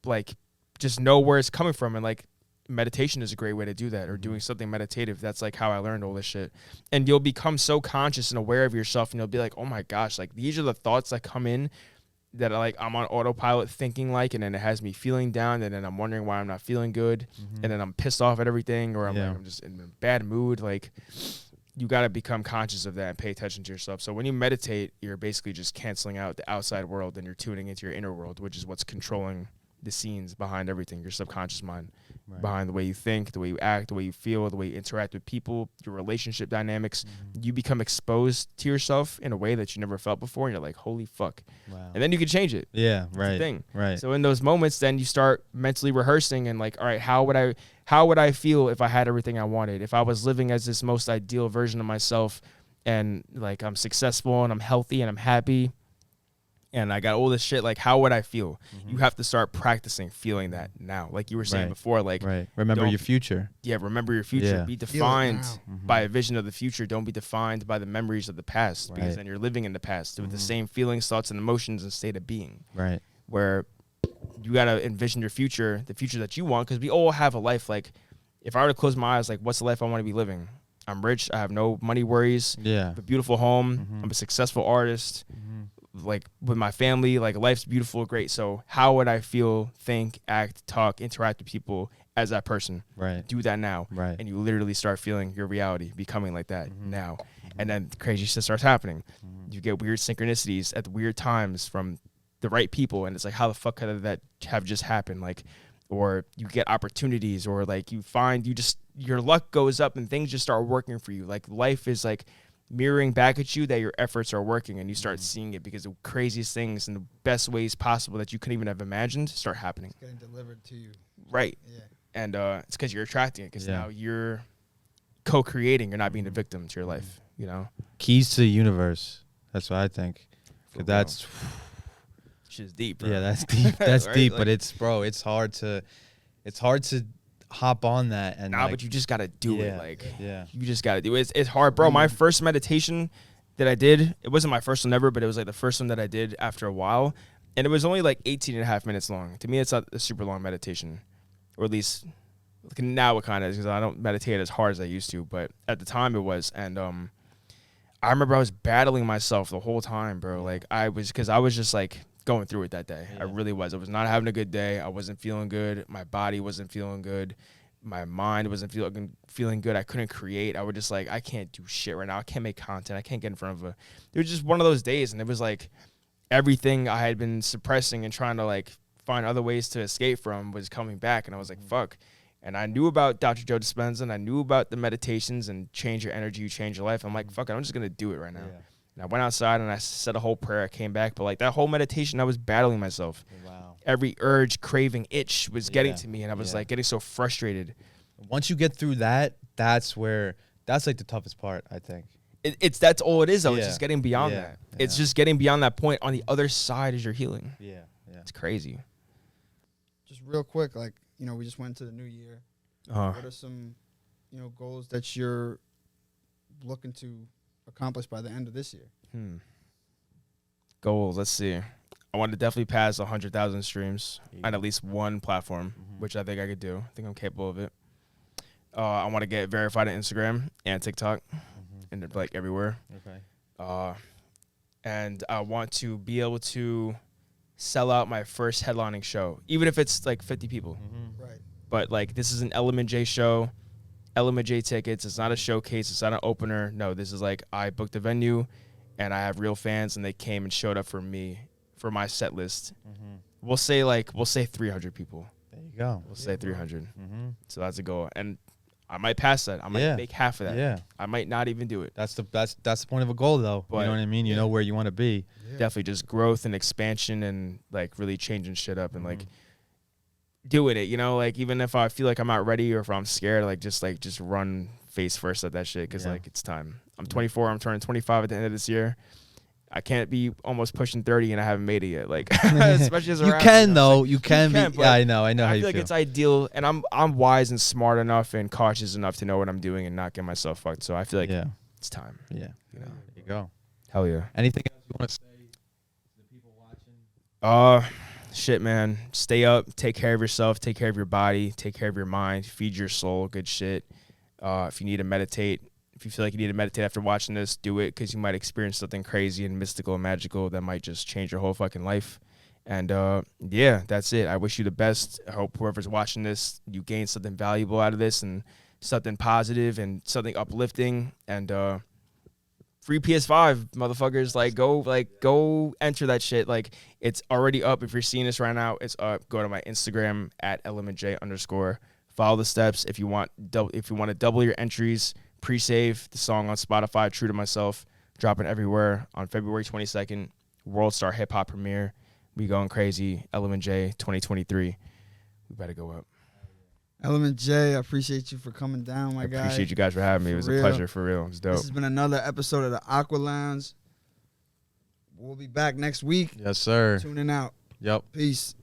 like just know where it's coming from. And like meditation is a great way to do that, or doing something meditative. That's like how I learned all this shit. And you'll become so conscious and aware of yourself, and you'll be like, oh my gosh, like these are the thoughts that come in that like I'm on autopilot thinking, like, and then it has me feeling down, and then I'm wondering why I'm not feeling good, and then I'm pissed off at everything, or I'm just in a bad mood. Like, you got to become conscious of that and pay attention to yourself. So when you meditate, you're basically just canceling out the outside world and you're tuning into your inner world, which is what's controlling the scenes behind everything, your subconscious mind, behind the way you think, the way you act, the way you feel, the way you interact with people, your relationship dynamics. You become exposed to yourself in a way that you never felt before, and you're like, holy fuck. Wow. And then you can change it. Yeah, That's right. the thing. Right. So in those moments, then you start mentally rehearsing and like, all right, how would I feel if I had everything I wanted? If I was living as this most ideal version of myself, and like I'm successful and I'm healthy and I'm happy and I got all this shit, like how would I feel? You have to start practicing feeling that now. Like you were saying before, like remember your future. Yeah, remember your future. Be defined by a vision of the future. Don't be defined by the memories of the past, because then you're living in the past with the same feelings, thoughts, and emotions and state of being. Right. Where you gotta envision your future, the future that you want, because we all have a life. Like if I were to close my eyes, like what's the life I want to be living? I'm rich. I have no money worries. I have a beautiful home. I'm a successful artist. Like with my family, like life's beautiful, great. So how would I feel, think, act, talk, interact with people as that person? Right. Do that now. Right. And you literally start feeling your reality becoming like that now. And then crazy shit starts happening. You get weird synchronicities at the weird times from the right people. And it's like, how the fuck could that have just happened? Like, or you get opportunities, or like you find your luck goes up and things just start working for you. Like life is like mirroring back at you that your efforts are working, and you start seeing it because the craziest things and the best ways possible that you couldn't even have imagined start happening. It's getting delivered to you. Right. Yeah. And it's because you're attracting it, because now you're co-creating. You're not being a victim to your life, Keys to the universe. That's what I think. That's shit's deep, bro. Yeah, that's deep. That's right? deep, Like, but it's hard to hop on that. And but you just gotta do it. Like, yeah, you just gotta do it. It's hard, bro. My first meditation that I did, it wasn't my first one ever, but it was like the first one that I did after a while, and it was only like 18 and a half minutes long. To me, it's not a super long meditation, or at least now it kind of is, because I don't meditate as hard as I used to, but at the time it was. And I remember I was battling myself the whole time, bro. Like because I was just like going through it that day. I really was. I was not having a good day. I wasn't feeling good. My body wasn't feeling good. My mind wasn't feeling good. I couldn't create. I was just like, I can't do shit right now. I can't make content. I can't get in front of it was just one of those days, and it was like everything I had been suppressing and trying to like find other ways to escape from was coming back, and I was like, fuck. And I knew about Dr. Joe Dispenza, and I knew about the meditations and change your energy, you change your life. I'm like, fuck it, I'm just going to do it right now. Yeah. And I went outside and I said a whole prayer. I came back. But like that whole meditation, I was battling myself. Wow. Every urge, craving, itch was getting to me. And I was like getting so frustrated. Once you get through that, that's like the toughest part, I think. That's all it is, though. It's just getting beyond that. Yeah. It's just getting beyond that point. On the other side is your healing. Yeah. It's crazy. Just real quick, like, we just went to the new year. What are some, goals that you're looking to accomplish by the end of this year? Goals, let's see. I want to definitely pass 100,000 streams on at least one platform, Mm-hmm. which I think I could do. I think I'm capable of it. I want to get verified on Instagram and TikTok, and like everywhere. Okay. And I want to be able to sell out my first headlining show, even if it's like 50 people. Right. But like, this is an Element J show, Element J tickets. It's not a showcase. It's not an opener. No, this is like, I booked a venue and I have real fans and they came and showed up for me, for my set list. We'll say 300 people. There you go. We'll say 300. So that's a goal. And I might pass that. I might make half of that. Yeah. I might not even do it. That's the point of a goal, though. But you know what I mean? You know where you want to be. Definitely just growth and expansion and like really changing shit up and like doing it, you know, like even if I feel like I'm not ready or if I'm scared, like just run face first at that shit because like it's time. I'm 24. I'm turning 25 at the end of this year. I can't be almost pushing 30 and I haven't made it yet. Like, especially as a rapper, can you know, though. like, You can be. but Yeah, I know how I you feel like it's ideal, and I'm wise and smart enough and cautious enough to know what I'm doing and not get myself fucked. So I feel like it's time. Yeah. You know? There you go. Hell yeah. Anything else you want to say to the people watching? Shit, man. Stay up. Take care of yourself. Take care of your body. Take care of your mind. Feed your soul. Good shit. If you need to meditate, if you feel like you need to meditate after watching this, do it because you might experience something crazy and mystical and magical that might just change your whole fucking life. And yeah, that's it. I wish you the best. I hope whoever's watching this, you gain something valuable out of this and something positive and something uplifting. And free PS5, motherfuckers. Go enter that shit. Like, it's already up. If you're seeing this right now, it's up. Go to my Instagram at @elementj_. Follow the steps if you want. If you want to double your entries, pre-save the song on Spotify. True to Myself, dropping everywhere on February 22nd. World Star Hip Hop premiere. We going crazy. Element J 2023. We better go up. Element J, I appreciate you for coming down, my guy. I appreciate you guys for having me. It was a pleasure, for real. It was dope. This has been another episode of the Aqua Lounge. We'll be back next week. Yes, sir. Tuning out. Yep. Peace.